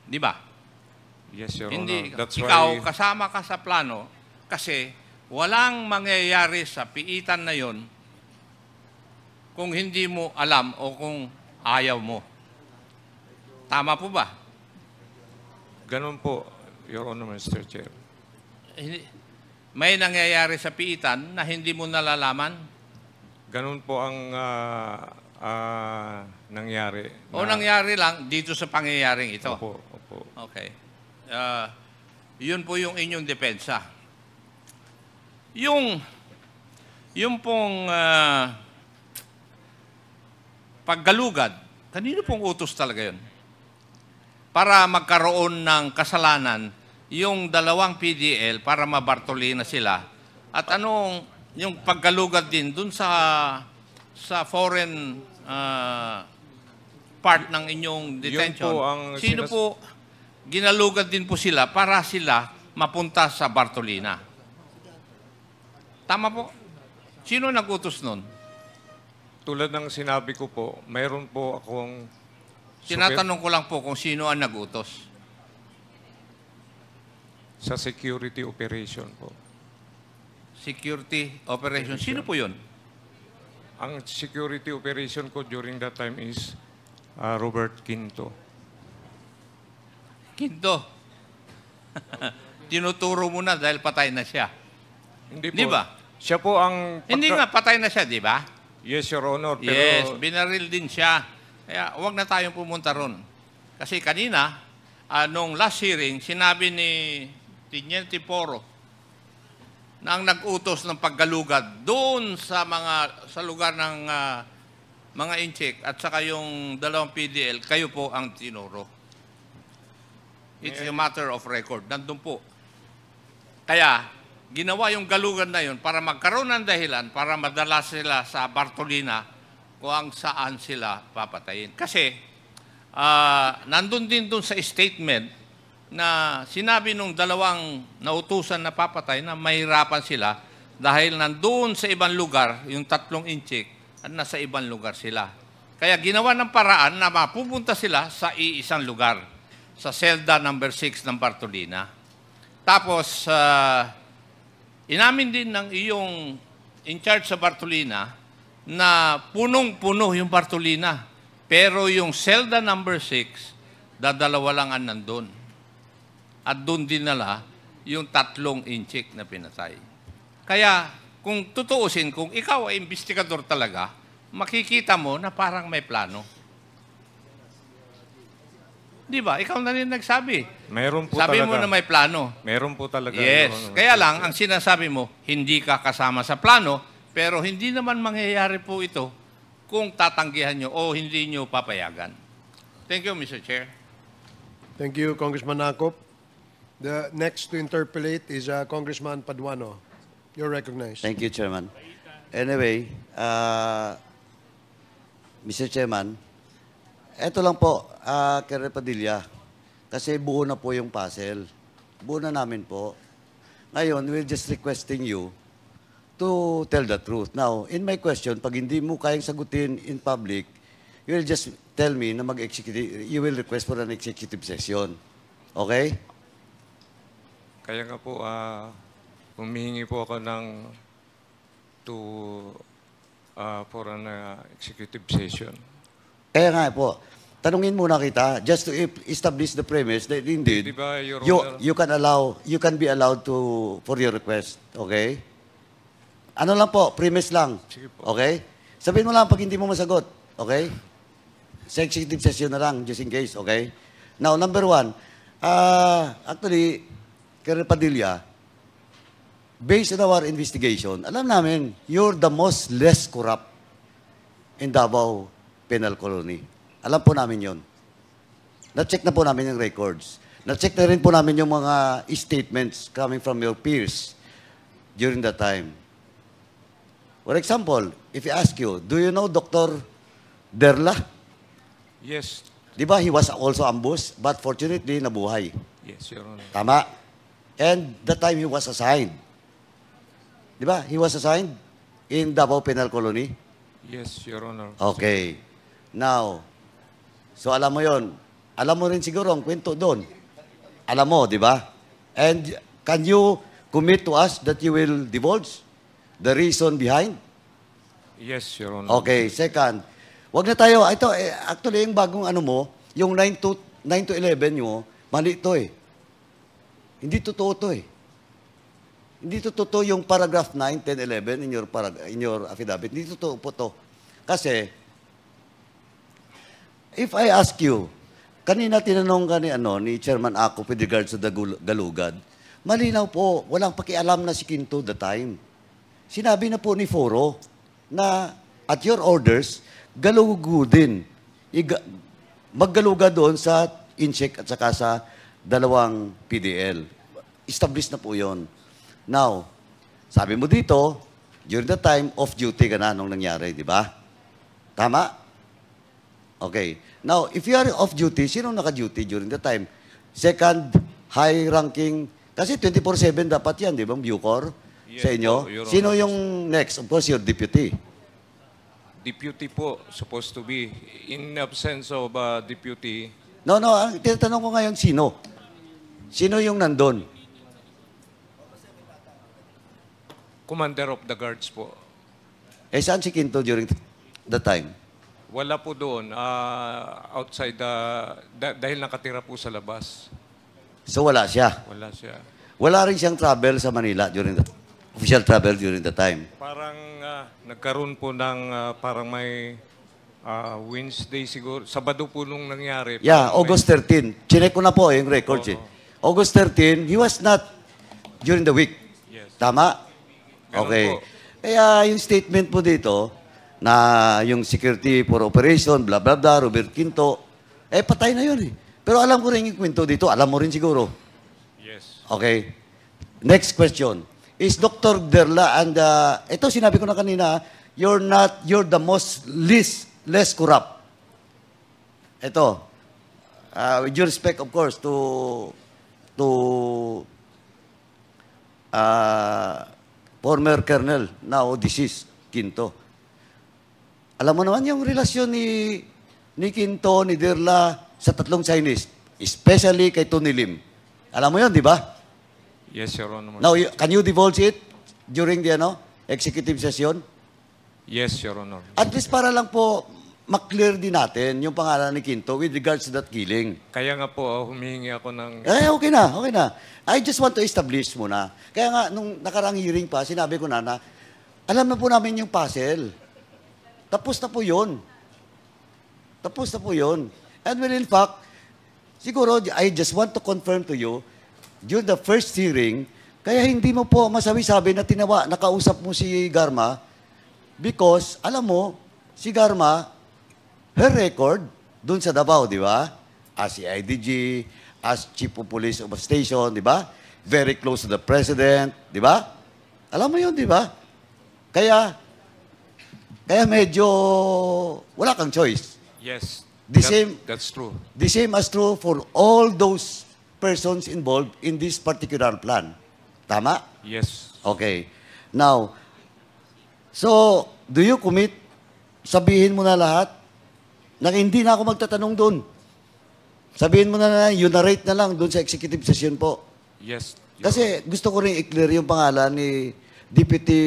Di ba? Yes, Your Hindi. Honor. That's Ikaw, why kasama ka sa plano kasi walang mangyayari sa piitan na yon kung hindi mo alam o kung ayaw mo. Tama po ba? ganun po, Your Honor, Mr. Chair. May nangyayari sa piitan na hindi mo nalalaman? Ganun po ang nangyari. O nangyari lang dito sa pangyayaring ito? Opo, opo. Okay. Yun po yung inyong depensa. Yung pong paggalugad, kanino pong utos talaga yun? Para magkaroon ng kasalanan yung dalawang PDL para mabartolina sila. At anong yung paggalugad din dun sa foreign part ng inyong detention? Yun po ang Sino po ginalugad din po sila para sila mapunta sa Bartolina? Tama po? Sino nag-utos nun? Tulad ng sinabi ko po, mayroon po akong Tinatanong ko lang po kung sino ang nag-utos. sa security operation po. Security operation. Sino po yun? Ang security operation ko during that time is Robert Quinto. Quinto. Tinuturo mo na dahil patay na siya. Hindi po. Di ba? Siya po ang... Hindi nga, patay na siya, di ba? Yes, Your Honor. Pero Yes, binaril din siya. Kaya huwag na tayong pumunta ron. Kasi kanina, nung last hearing, sinabi ni Teniente Poro na ang nag-utos ng paggalugad doon sa lugar ng mga incheck at saka yung dalawang PDL, kayo po ang tinuro. It's a matter of record. Nandun po. Kaya, ginawa yung galugan na yun para magkaroon ng dahilan para madala sila sa Bartolina kung saan sila papatayin. Kasi, nandun din dun sa statement na sinabi nung dalawang nautusan na papatay na mahirapan sila dahil nandun sa ibang lugar, yung 3 inchik, at nasa ibang lugar sila. Kaya ginawa ng paraan na mapupunta sila sa iisang lugar, sa selda number 6 ng Bartolina. Tapos, inamin din ng iyong in charge sa Bartolina na punong-puno yung Bartolina. Pero yung selda number 6, dadalawa lang ang nandun. At doon dinala yung 3 inchik na pinatay. Kaya, kung tutuusin, kung ikaw ay investigador talaga, makikita mo na parang may plano. Di ba? Ikaw na rin nagsabi. mayroon po Sabi talaga. mo na may plano. Mayroon po talaga. Yes. Your Honor. Kaya lang, ang sinasabi mo, hindi ka kasama sa plano, pero hindi naman mangyayari po ito kung tatanggihan nyo o hindi nyo papayagan. Thank you, Mr. Chair. Thank you, Congressman Nakop. The next to interpolate is Congressman Paduano. You're recognized. Thank you, Chairman. Anyway, Mr. Chairman, Eto lang po, Colonel Padilla. Kasi buo na po yung puzzle. Buo na namin po. Ngayon, we're just requesting you to tell the truth. Now, in my question, pag hindi mo kayang sagutin in public, you will just tell me na you will request for an executive session. Okay? Kaya nga po, humihingi po ako for an executive session. Kaya nga po, tanungin muna kita, just to establish the premise that indeed, Di ba, Your Honor? you can be allowed for your request. Okay? Ano lang po, premise lang. Sige po. Okay? Sabihin mo lang pag hindi mo masagot. Okay? Sa executive session na lang, just in case. Okay? Now, number one, actually, Colonel Padilla, based on our investigation, alam namin, you're the most less corrupt in Davao Penal Colony. Alam po namin yon. Na-check na po namin yung records. Na-check na rin po namin yung mga statements coming from your peers during that time. For example, if I ask you, do you know Dr. Derla? Yes. Di ba, he was also ambushed, but fortunately, nabuhay. Yes, Your Honor. Tama. And the time he was assigned. Di ba, he was assigned in Davao Penal Colony? Yes, Your Honor. Okay. Now, so alam mo yon. Alam mo rin siguro ang kwento doon. Alam mo, di ba? And can you commit to us that you will divulge the reason behind? Yes, Your Honor. Okay, second. Wag na tayo, ito, actually, yung bagong ano mo, yung 9 to 11 mo, mali ito eh. Hindi totoo to eh. Hindi totoo yung paragraph 9, 10, 11 in your affidavit. Hindi totoo po to. Kasi, if I ask you, kanina tinanong ka ni Chairman Ako with regards to the galugad, malinaw po, walang pakialam na si Quinto the time. Sinabi na po ni Foro na at your orders, galugudin. Maggaluga doon sa INCHEC at saka sa dalawang PDL. Established na po yon. Now, sabi mo dito, during the time of duty ka na nung nangyari, di ba? Tama? Okay. Now, if you are off duty, sino naka-duty during the time? Second, high-ranking, kasi 24/7 dapat yan, di ba, Bucor? Yes, sa inyo? po, Your Sino Honor. yung next? Of course, your deputy. Deputy po, supposed to be. In absence of deputy, No, ang tinatanong ko ngayon, sino? Sino yung nandun? Commander of the Guards po. Eh, saan si Quinto during the time? Wala po doon. Outside, dahil nakatira po sa labas. So, wala siya. Wala siya. Wala rin siyang travel sa Manila during the official travel during the time. Parang nagkaroon po ng parang may Wednesday siguro. Sabado po nung nangyari. Yeah, Parang August 13. Chinek ko na po yung records eh. August 13, he was not during the week. Yes. Tama? Ganun Okay. po. Kaya yung statement po dito na yung security for operation, blah, blah, blah, Robert Quinto, patay na yun eh. Pero alam ko rin yung kwento dito. Alam mo rin siguro. Yes. Okay. Next question. Is Dr. Derla and ito sinabi ko na kanina, you're the most less corrupt. Ito. With due respect, of course, to former Colonel, now deceased, Quinto. Alam mo naman yung relasyon ni Quinto, ni Derla sa tatlong Chinese, especially kay Tony Lim. Alam mo yun, di ba? Yes, Your Honor. Now, can you divulge it during the executive session? Yes, Your Honor. At least para lang po maklear din natin yung pangalan ni Quinto with regards to that killing. Kaya nga po, humihingi ako ng... Okay na. I just want to establish muna. Kaya nga, nung nakarang hearing pa, sinabi ko na alam na po namin yung puzzle. Tapos na po yun. And when in fact, siguro, I just want to confirm to you, during the first hearing, kaya hindi mo po masabi-sabi na nakausap mo si Garma because, alam mo, si Garma, her record, dun sa Davao, di ba? As CIDG, as Chief of Police of a Station, di ba? Very close to the President, di ba? Alam mo yun, di ba? Kaya medyo wala kang choice. Yes. That's true. The same as true for all those persons involved in this particular plan. Tama? Yes. Okay. Now, so, do you commit? Sabihin mo na lahat na hindi na ako magtatanong doon. Sabihin mo na you narrate na lang doon sa executive session po. Yes. Kasi gusto ko rin i-clear yung pangalan ni Deputy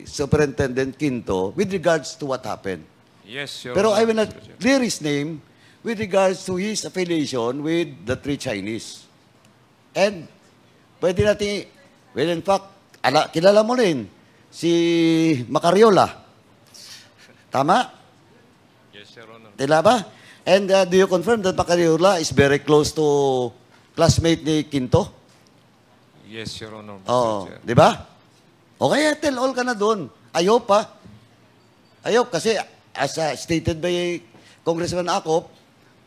Superintendent Quinto with regards to what happened. Yes, Your Pero Honor, I will not Mr. Chair. clear his name with regards to his affiliation with the three Chinese. And pwede natin, well, in fact, kilala mo rin si Macariola. Tama? Yes, Your Honor. Tila ba? And do you confirm that Macariola is very close to classmate ni Quinto? Yes, Your Honor, Mr. Oh, Chair. di ba? Okay, tell all ka na doon. I hope, ha? I hope, kasi as stated by Congressman Acop,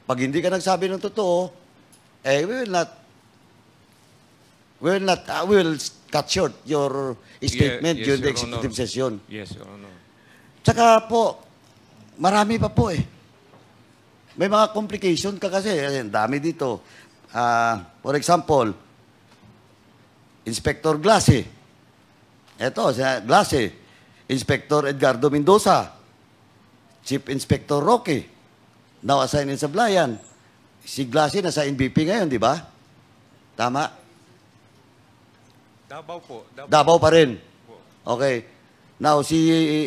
pag hindi ka nagsabi ng totoo, we will cut short your statement Yes, during the Your Honor. executive session. Yes, Your Honor. Tsaka po, marami pa po eh. May mga complication ka kasi. Ayan, dami dito. For example, Inspector Glace. Ito, Glace. Inspector Edgardo Mendoza. Chief Inspector Roque. Now assigned in Sablayan. Si Glace nasa NBP ngayon, di ba? Tama? Davao po. Davao pa rin. Okay. Now, si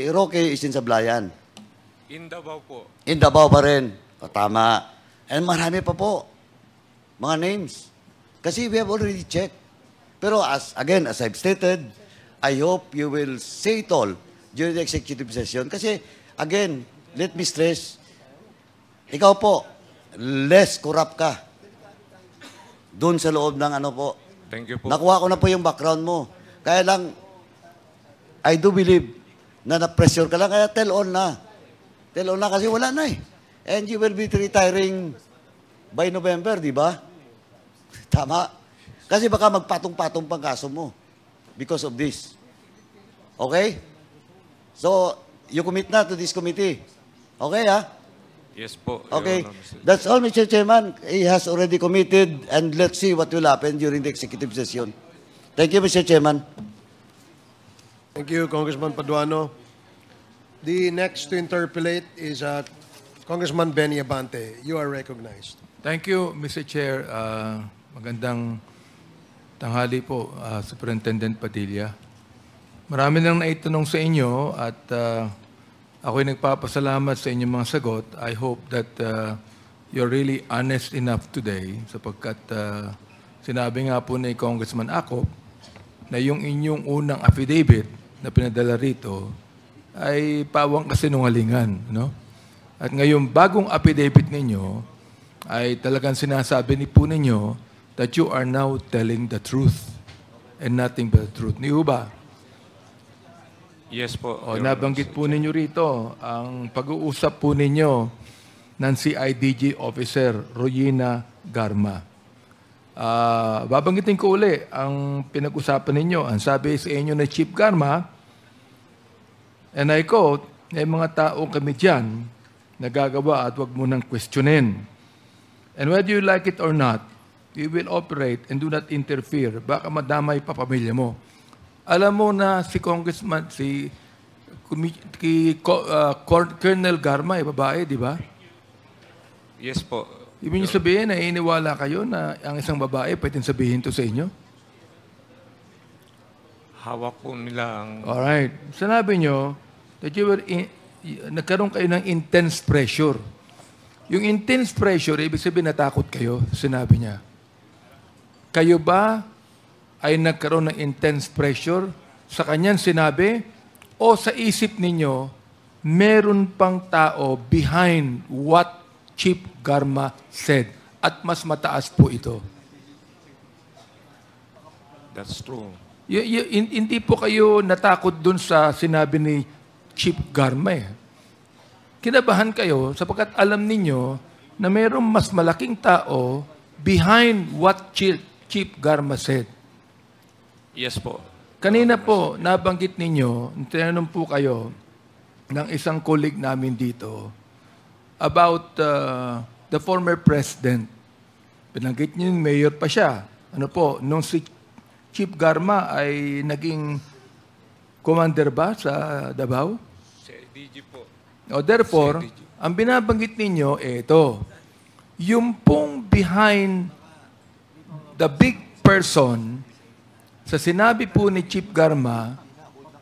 Roque is in Sablayan. In Davao po. In Davao pa rin. O, tama. And marami pa po. Mga names. Kasi we have already checked. Pero as I've stated, I hope you will say it all during the executive session. Kasi, again, let me stress, ikaw po, less corrupt ka. Doon sa loob ng ano po. Thank you po. Nakuha ko na po yung background mo. Kaya lang, I do believe na na-pressure ka lang. Kaya tell all na. Tell all na kasi wala na eh. And you will be retiring by November, di ba? Tama. Kasi baka magpatong-patong pang kaso mo because of this. Okay? So, you commit na to this committee. Okay, ha? Yes po, Your Okay. Honor, Mr. That's all, Mr. Chairman. He has already committed and let's see what will happen during the executive session. Thank you, Mr. Chairman. Thank you, Congressman Paduano. The next to interpolate is Congressman Benny Abante. You are recognized. Thank you, Mr. Chair. Magandang tanghali po, Superintendent Padilla. Marami nang naitanong sa inyo at ako'y nagpapasalamat sa inyong mga sagot. I hope that you're really honest enough today sapagkat sinabi nga po ni Congressman Acop na yung inyong unang affidavit na pinadala rito ay pawang kasinungalingan. No? At ngayon, bagong affidavit ninyo ay talagang sinasabi po ninyo that you are now telling the truth and nothing but the truth. Ni ba? Yes po. O, Your Honor, nabanggit Mr. po ninyo rito ang pag-uusap po ninyo ng CIDG Officer Royina Garma. Babanggitin ko uli ang pinag-usapan ninyo. Ang sabi sa inyo na Chief Garma, and I quote, may mga tao kami dyan na gagawa at wag mo nang questionin. And whether you like it or not, we will operate and do not interfere. Baka madamay pa pamilya mo. Alam mo na si Congressman, Colonel Garma, babae, di ba? Yes po. Ibig niyo sabihin na iniwala kayo na ang isang babae pwedeng sabihin to sa inyo? Hawak po nila ang... Alright. Sinabi nyo that you were nagkaroon kayo ng intense pressure. Yung intense pressure, ibig sabihin natakot kayo, sinabi niya. Kayo ba ay nagkaroon ng intense pressure sa kanyang sinabi o sa isip ninyo, meron pang tao behind what Chief Garma said at mas mataas po ito? That's true. Hindi po kayo natakot dun sa sinabi ni Chief Garma. Kinabahan kayo sapagkat alam ninyo na mayroong mas malaking tao behind what Chief Garma said. Yes po. Kanina po, nabanggit ninyo, tinanong po kayo ng isang colleague namin dito, about the former president. Binanggit niyo yung mayor pa siya. Ano po, nung si Chief Garma ay naging commander ba sa Davao? Si DG po. O therefore, ang binabanggit ninyo, ito, yung pong behind the big person, sa sinabi po ni Chief Garma,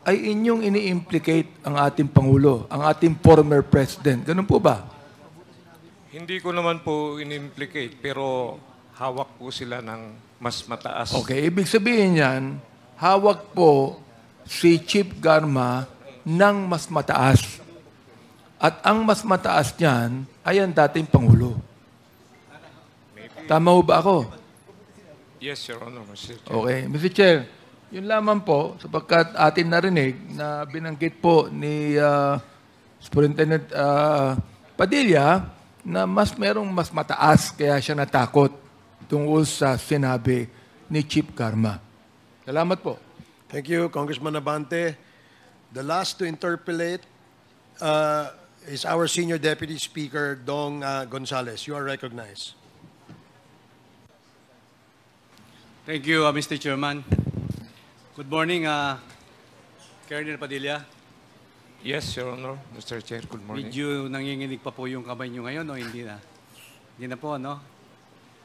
ay inyong ini-implicate ang ating Pangulo, ang ating former president. Ganun po ba? Hindi ko naman po in-implicate, pero hawak po sila ng mas mataas. Okay, ibig sabihin yan, hawak po si Chief Garma ng mas mataas. At ang mas mataas niyan ay ang dating Pangulo. Tama ho ba ako? Yes, Your Honor, Mr. Chair. Okay. Mr. Chair, yun lamang po, sapagkat atin narinig na binanggit po ni Superintendent Padilla na merong mas mataas kaya siya natakot tungkol sa sinabi ni Chief Garma. Salamat po. Thank you, Congressman Abante. The last to interpolate is our Senior Deputy Speaker, Dong Gonzales. You are recognized. Thank you, Mr. Chairman. Good morning, Colonel Padilla. Yes, Your Honor, Mr. Chair. Good morning. Medyo nanginginig pa po yung kamay nyo ngayon, o hindi na? Hindi na po, no?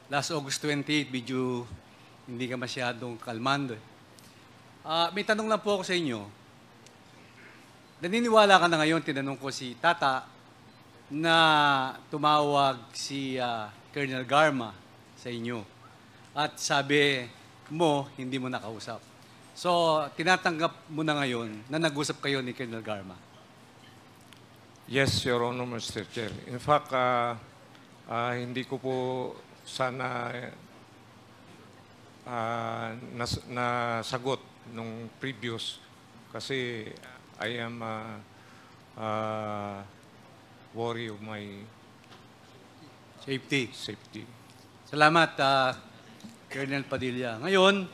Last August 28, medyo hindi ka masyadong kalmando. May tanong lang po ako sa inyo. Naniniwala ka na ngayon, tinanong ko si Tata, na tumawag si Colonel Garma sa inyo. At sabi mo, hindi mo nakausap. So, tinatanggap mo na ngayon na nag-usap kayo ni Colonel Garma? Yes, Your Honor, Mr. Chair. In fact, hindi ko po sana nasagot nung previous kasi I am worry of my safety. Salamat, Colonel Padilla. Ngayon,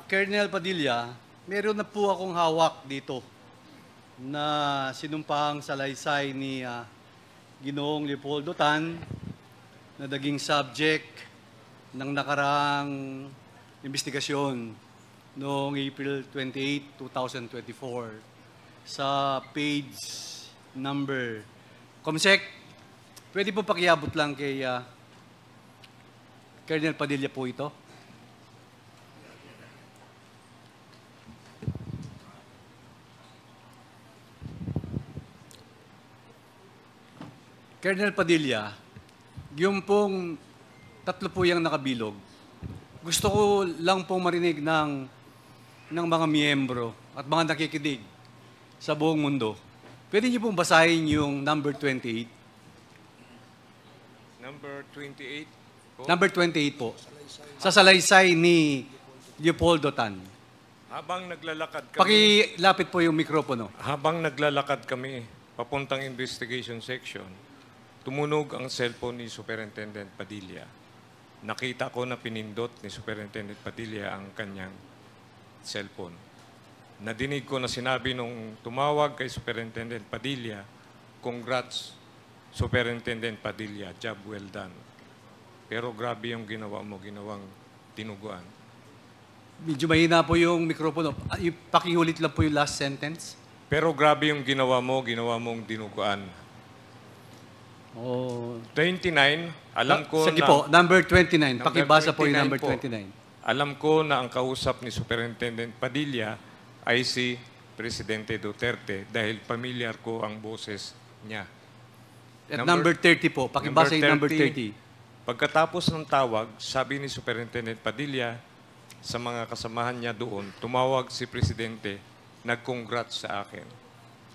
Colonel Padilla, meron na po akong hawak dito na sinumpahang salaysay ni Ginoong Leopoldo Tan na naging subject ng nakaraang investigasyon noong April 28, 2024 sa page number. Comsec, pwede po pakiabot lang kay Colonel Padilla po ito? Colonel Padilla, yung pong tatlo po yung nakabilog, gusto ko lang pong marinig ng mga miyembro at mga nakikinig sa buong mundo. Pwede niyo pong basahin yung number 28? Number 28 po? Number 28 po. Sa salaysay ni Leopoldo Tan. Habang naglalakad kami... Pakilapit po yung mikropono. Habang naglalakad kami papuntang investigation section, tumunog ang cellphone ni Superintendent Padilla. Nakita ko na pinindot ni Superintendent Padilla ang kanyang cellphone. Nadinig ko na sinabi nung tumawag kay Superintendent Padilla, "Congrats, Superintendent Padilla, job well done." Pero grabe yung ginawa mo, ginawang tinuguan. Medyo mahina po yung mikropono. Pakiulit lang po yung last sentence. Pero grabe yung ginawa mong dinuguan. Oh. 29, alam ko sige na... po, number 29. Pakibasa po yung number po. 29. Alam ko na ang kausap ni Superintendent Padilla ay si Presidente Duterte dahil familiar ko ang boses niya. At number 30 po, pakibasa yung number 30. Pagkatapos ng tawag, sabi ni Superintendent Padilla sa mga kasamahan niya doon, tumawag si Presidente, nag-congrats sa akin.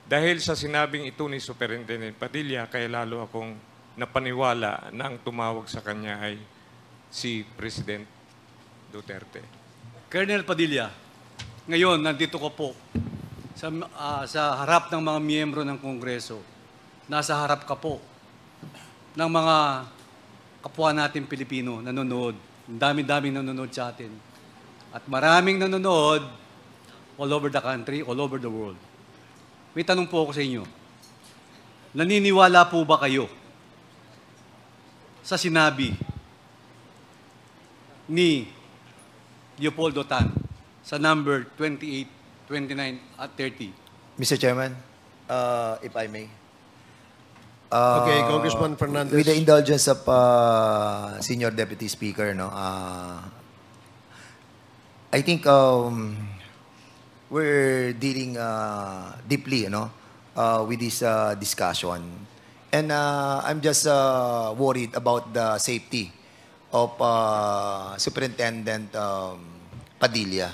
Dahil sa sinabing ito ni Superintendent Padilla, kaya lalo akong napaniwala na ang tumawag sa kanya ay si President Duterte. Colonel Padilla, ngayon nandito ko po sa harap ng mga miyembro ng Kongreso. Nasa harap ka po ng mga kapwa natin Pilipino nanonood. Dami-daming nanonood sa atin. At maraming nanonood all over the country, all over the world. May tanong po ako sa inyo. naniniwala po ba kayo sa sinabi ni Leopoldo Tan sa number 28, 29 at 30? Mr. Chairman, if I may. Okay, Congressman Fernandez. With the indulgence of Senior Deputy Speaker, no, I think we're dealing deeply, with this discussion, and I'm just worried about the safety of Superintendent Padilla,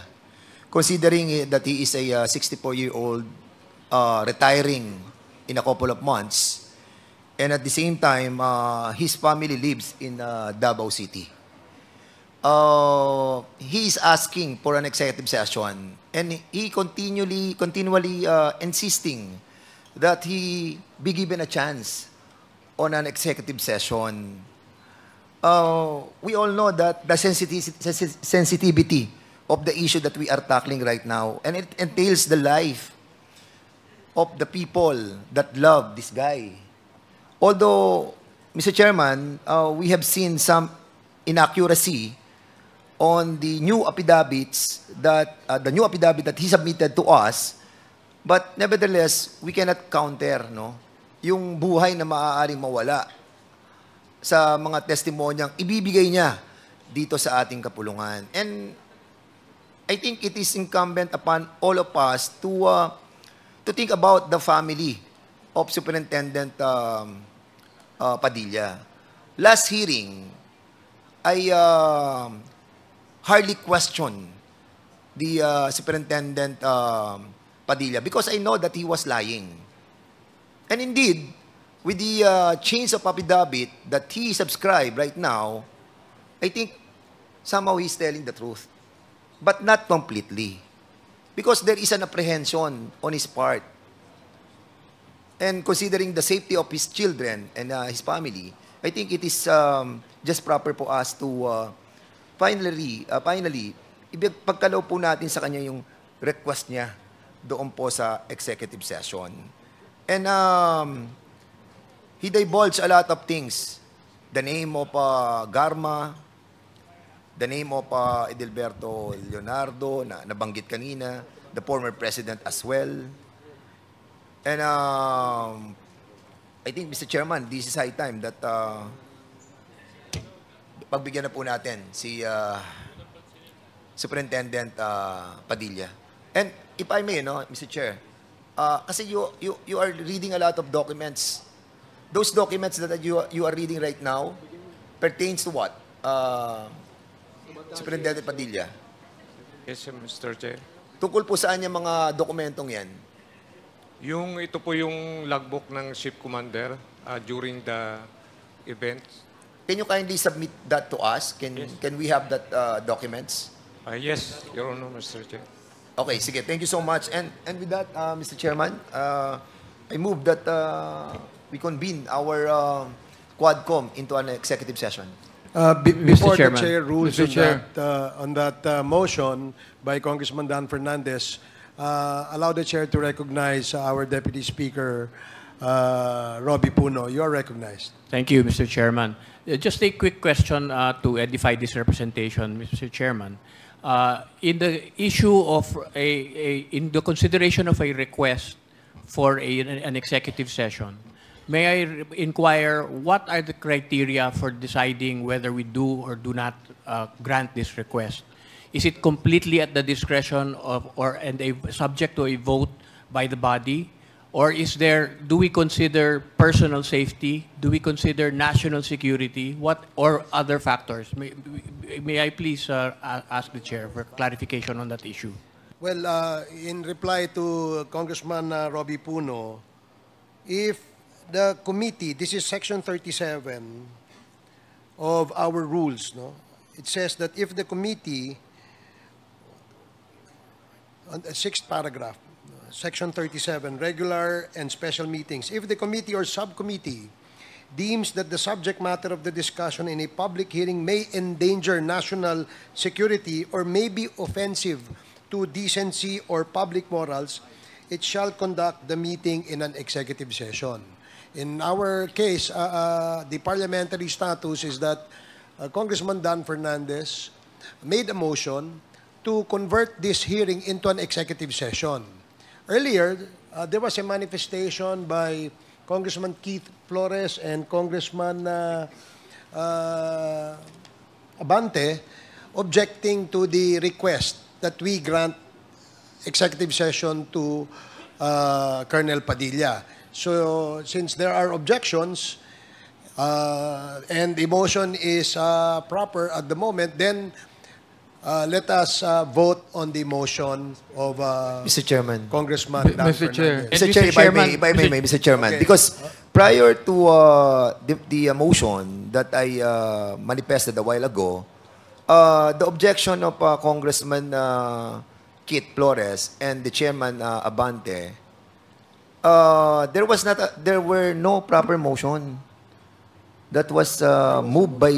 considering that he is a 64-year-old retiring in a couple of months. And at the same time, his family lives in Davao City. He is asking for an executive session, and he continually insisting that he be given a chance on an executive session. We all know that the sensitivity of the issue that we are tackling right now, and it entails the life of the people that love this guy. Although, Mr. Chairman, we have seen some inaccuracy on the new affidavits that he submitted to us, but nevertheless, we cannot counter, yung buhay na maaaring mawala sa mga testimonyang ibibigay niya dito sa ating kapulungan. And I think it is incumbent upon all of us to think about the family of Superintendent Padilla. Last hearing, I hardly questioned the Superintendent Padilla because I know that he was lying. And indeed, with the change of affidavit that he subscribed right now, I think somehow he's telling the truth. But not completely. Because there is an apprehension on his part. And considering the safety of his children and his family, I think it is just proper for us to finally, ipagkalaw po natin sa kanya yung request niya doon po sa executive session. And he divulged a lot of things. The name of Garma, the name of Edilberto Leonardo, na nabanggit kanina, the former president as well. And I think, Mr. Chairman, this is high time that pagbigyan na po natin si Superintendent Padilla. And if I may, Mr. Chair, kasi you are reading a lot of documents. Those documents that you are reading right now pertains to what? Superintendent Padilla. Yes, Mr. Chair. Tungkol po saan yung mga dokumentong yan? Ito po yung logbook ng ship commander during the event. Can you kindly submit that to us? Can we have that documents? Yes, Your Honor, Mr. Chair. Okay, sige. Thank you so much. And with that, Mr. Chairman, I move that we convene our Quadcom into an executive session. Before the chair rules on that motion by Congressman Dan Fernandez, allow the chair to recognize our Deputy Speaker, Robbie Puno. You are recognized. Thank you, Mr. Chairman. Just a quick question to edify this representation, Mr. Chairman. In the issue of in the consideration of a request for an executive session, may I inquire what are the criteria for deciding whether we do or do not grant this request? Is it completely at the discretion of and subject to a vote by the body? Or do we consider personal safety? Do we consider national security? Or other factors? May I please ask the chair for clarification on that issue? Well, in reply to Congressman Robbie Puno, if the committee, this is section 37 of our rules, it says that if the committee, on the 6th paragraph, section 37, regular and special meetings, if the committee or subcommittee deems that the subject matter of the discussion in a public hearing may endanger national security or may be offensive to decency or public morals, it shall conduct the meeting in an executive session. In our case, the parliamentary status is that Congressman Dan Fernandez made a motion to convert this hearing into an executive session. Earlier, there was a manifestation by Congressman Keith Flores and Congressman Abante objecting to the request that we grant executive session to Colonel Padilla. So, since there are objections and the motion is proper at the moment, then let us vote on the motion of Mr. Chairman. Congressman Dan Mr. Chair. Fernandez. Mr. Chair, if I may, Mr. Chairman, Okay. because prior to the motion that I manifested a while ago, the objection of Congressman Keith Flores and the Chairman Abante, there were no proper motion that was moved by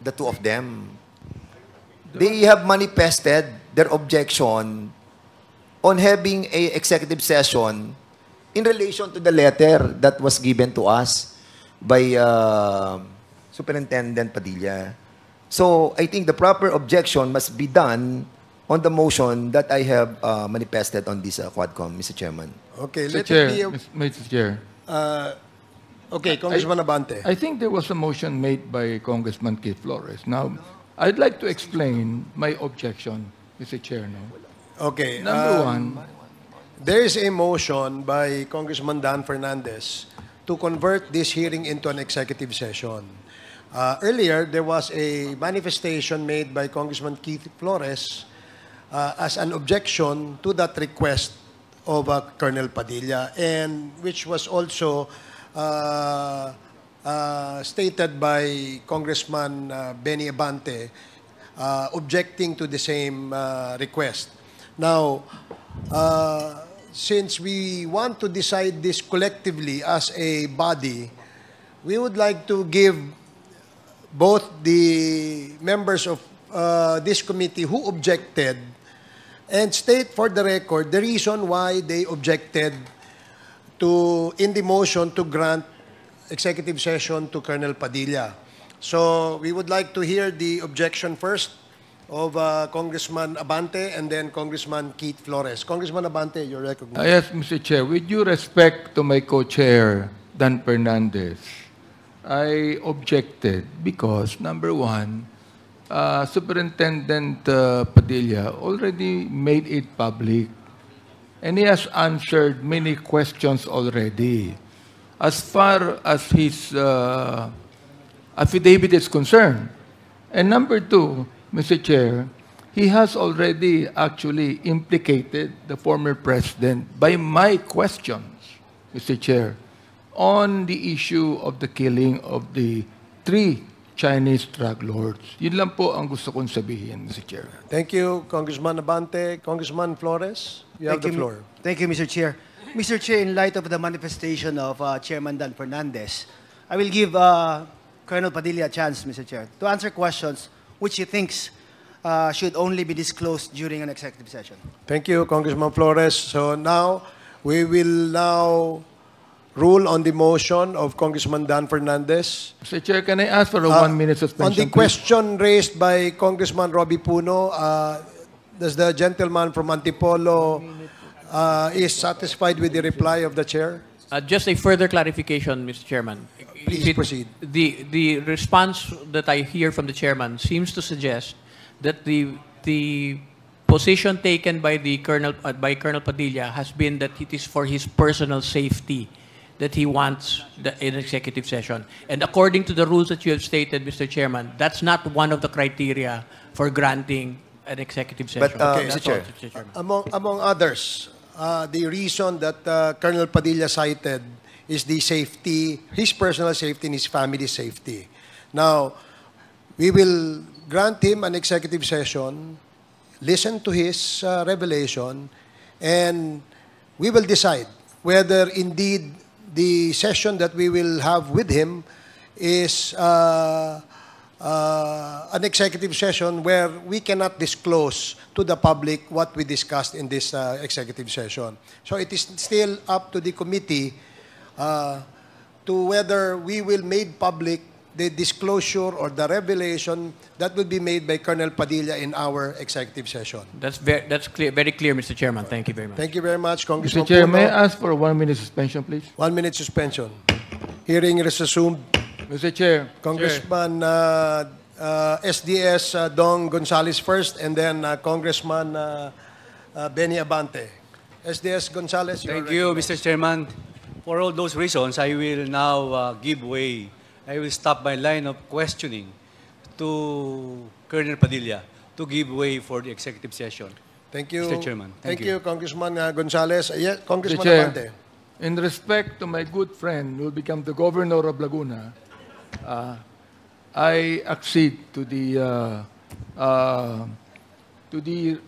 the two of them. They have manifested their objection on having a executive session in relation to the letter that was given to us by Superintendent Padilla. So I think the proper objection must be done on the motion that I have manifested on this Quadcom, Mr. Chairman. Okay, Mr. let Chair, it be Mr. Chair. okay, Congressman Abante. I think there was a motion made by Congressman Keith Flores. Now, I'd like to explain my objection, Mr. Chair. No? Okay. Number one, there is a motion by Congressman Dan Fernandez to convert this hearing into an executive session. Earlier, there was a manifestation made by Congressman Keith Flores as an objection to that request of Colonel Padilla, and which was also stated by Congressman Benny Abante, objecting to the same request. Now, since we want to decide this collectively as a body, we would like to give both the members of this committee who objected and state for the record the reason why they objected to, in the motion to grant executive session to Colonel Padilla. So we would like to hear the objection first of Congressman Abante and then Congressman Keith Flores. Congressman Abante, you're recognized. yes, Mr. Chair, with due respect to my co-chair, Dan Fernandez, I objected because, number one, Superintendent Padilla already made it public, and he has answered many questions already. As far as his affidavit is concerned. And number two, Mr. Chair, he has already actually implicated the former president by my questions, Mr. Chair, on the issue of the killing of the 3 Chinese drug lords. Yun lang po ang gusto kong sabihin, Mr. Chair. Thank you, Congressman Abante. Congressman Flores, you have the floor. Thank you, Mr. Chair. Mr. Chair, in light of the manifestation of Chairman Dan Fernandez, I will give Colonel Padilla a chance, Mr. Chair, to answer questions which he thinks should only be disclosed during an executive session. Thank you, Congressman Flores. So now, we will now rule on the motion of Congressman Dan Fernandez. Mr. Chair, can I ask for a 1-minute suspension, On the please? question raised by Congressman Robbie Puno, does the gentleman from Antipolo is satisfied with the reply of the chair? Just a further clarification, Mr. Chairman. Please proceed. The response that I hear from the chairman seems to suggest that the position taken by Colonel Padilla has been that it is for his personal safety that he wants an executive session. And according to the rules that you have stated, Mr. Chairman, that's not one of the criteria for granting an executive session. But, Okay, Mr. Chair. Mr. Chairman. Among others, the reason that Colonel Padilla cited is the safety, his personal safety and his family's safety. Now, we will grant him an executive session, listen to his revelation, and we will decide whether indeed the session that we will have with him is an executive session where we cannot disclose to the public what we discussed in this executive session. So it is still up to the committee to whether we will make public the disclosure or the revelation that will be made by Colonel Padilla in our executive session. That's clear, very clear, Mr. Chairman. Thank you very much. Thank you very much, Congressman Mr. Chair, Puno. may I ask for a 1-minute suspension, please? 1 minute suspension. Hearing is assumed. Mr. Chair. Congressman SDS Dong Gonzales first, and then Congressman Benny Abante. SDS Gonzales. Thank you, Mr. Chairman. For all those reasons, I will now give way. I will stop my line of questioning to Colonel Padilla to give way for the executive session. Thank you. Mr. Chairman. Thank you, Congressman Gonzales. Yes, Congressman Mr. Chair, Abante. in respect to my good friend who will become the governor of Laguna, I accede to the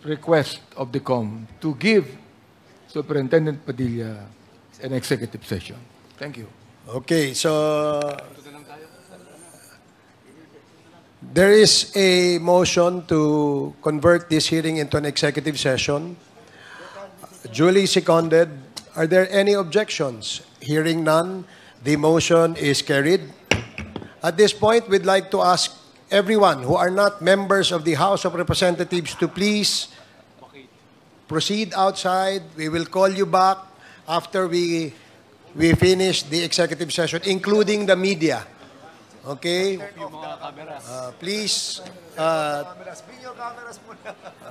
request of the COM to give Superintendent Padilla an executive session. Thank you. Okay, so there is a motion to convert this hearing into an executive session. Duly seconded. Are there any objections? Hearing none, the motion is carried. At this point, we'd like to ask everyone who are not members of the House of Representatives to please proceed outside. We will call you back after we finish the executive session, including the media. Okay? Please.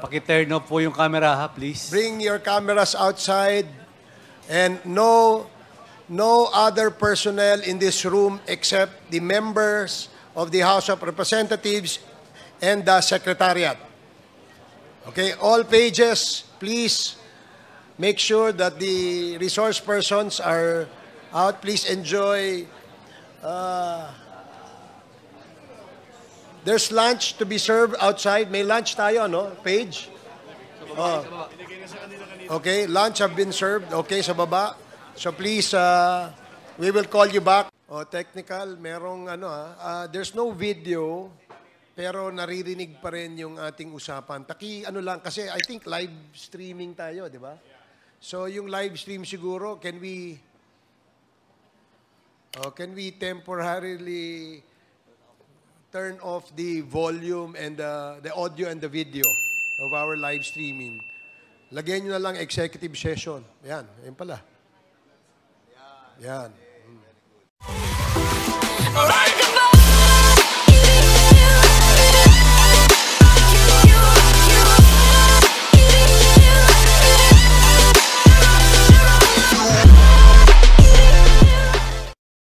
Paki-turn off po yung camera, ha, please. Bring your cameras outside, and no other personnel in this room except the members of the House of Representatives and the Secretariat. Okay, all pages, please make sure that the resource persons are out. Please enjoy. There's lunch to be served outside. May lunch tayo, no? Page? Oh. Okay, lunch have been served. Okay, sa baba. So please, we will call you back. Oh, technical, merong there's no video, pero naririnig pa rin yung ating usapan. Lang, kasi I think live streaming tayo, di ba? So yung live stream siguro, can we temporarily turn off the volume and the audio and the video of our live streaming? Lagyan nyo na lang executive session. Yan, yan pala. Yan. All right.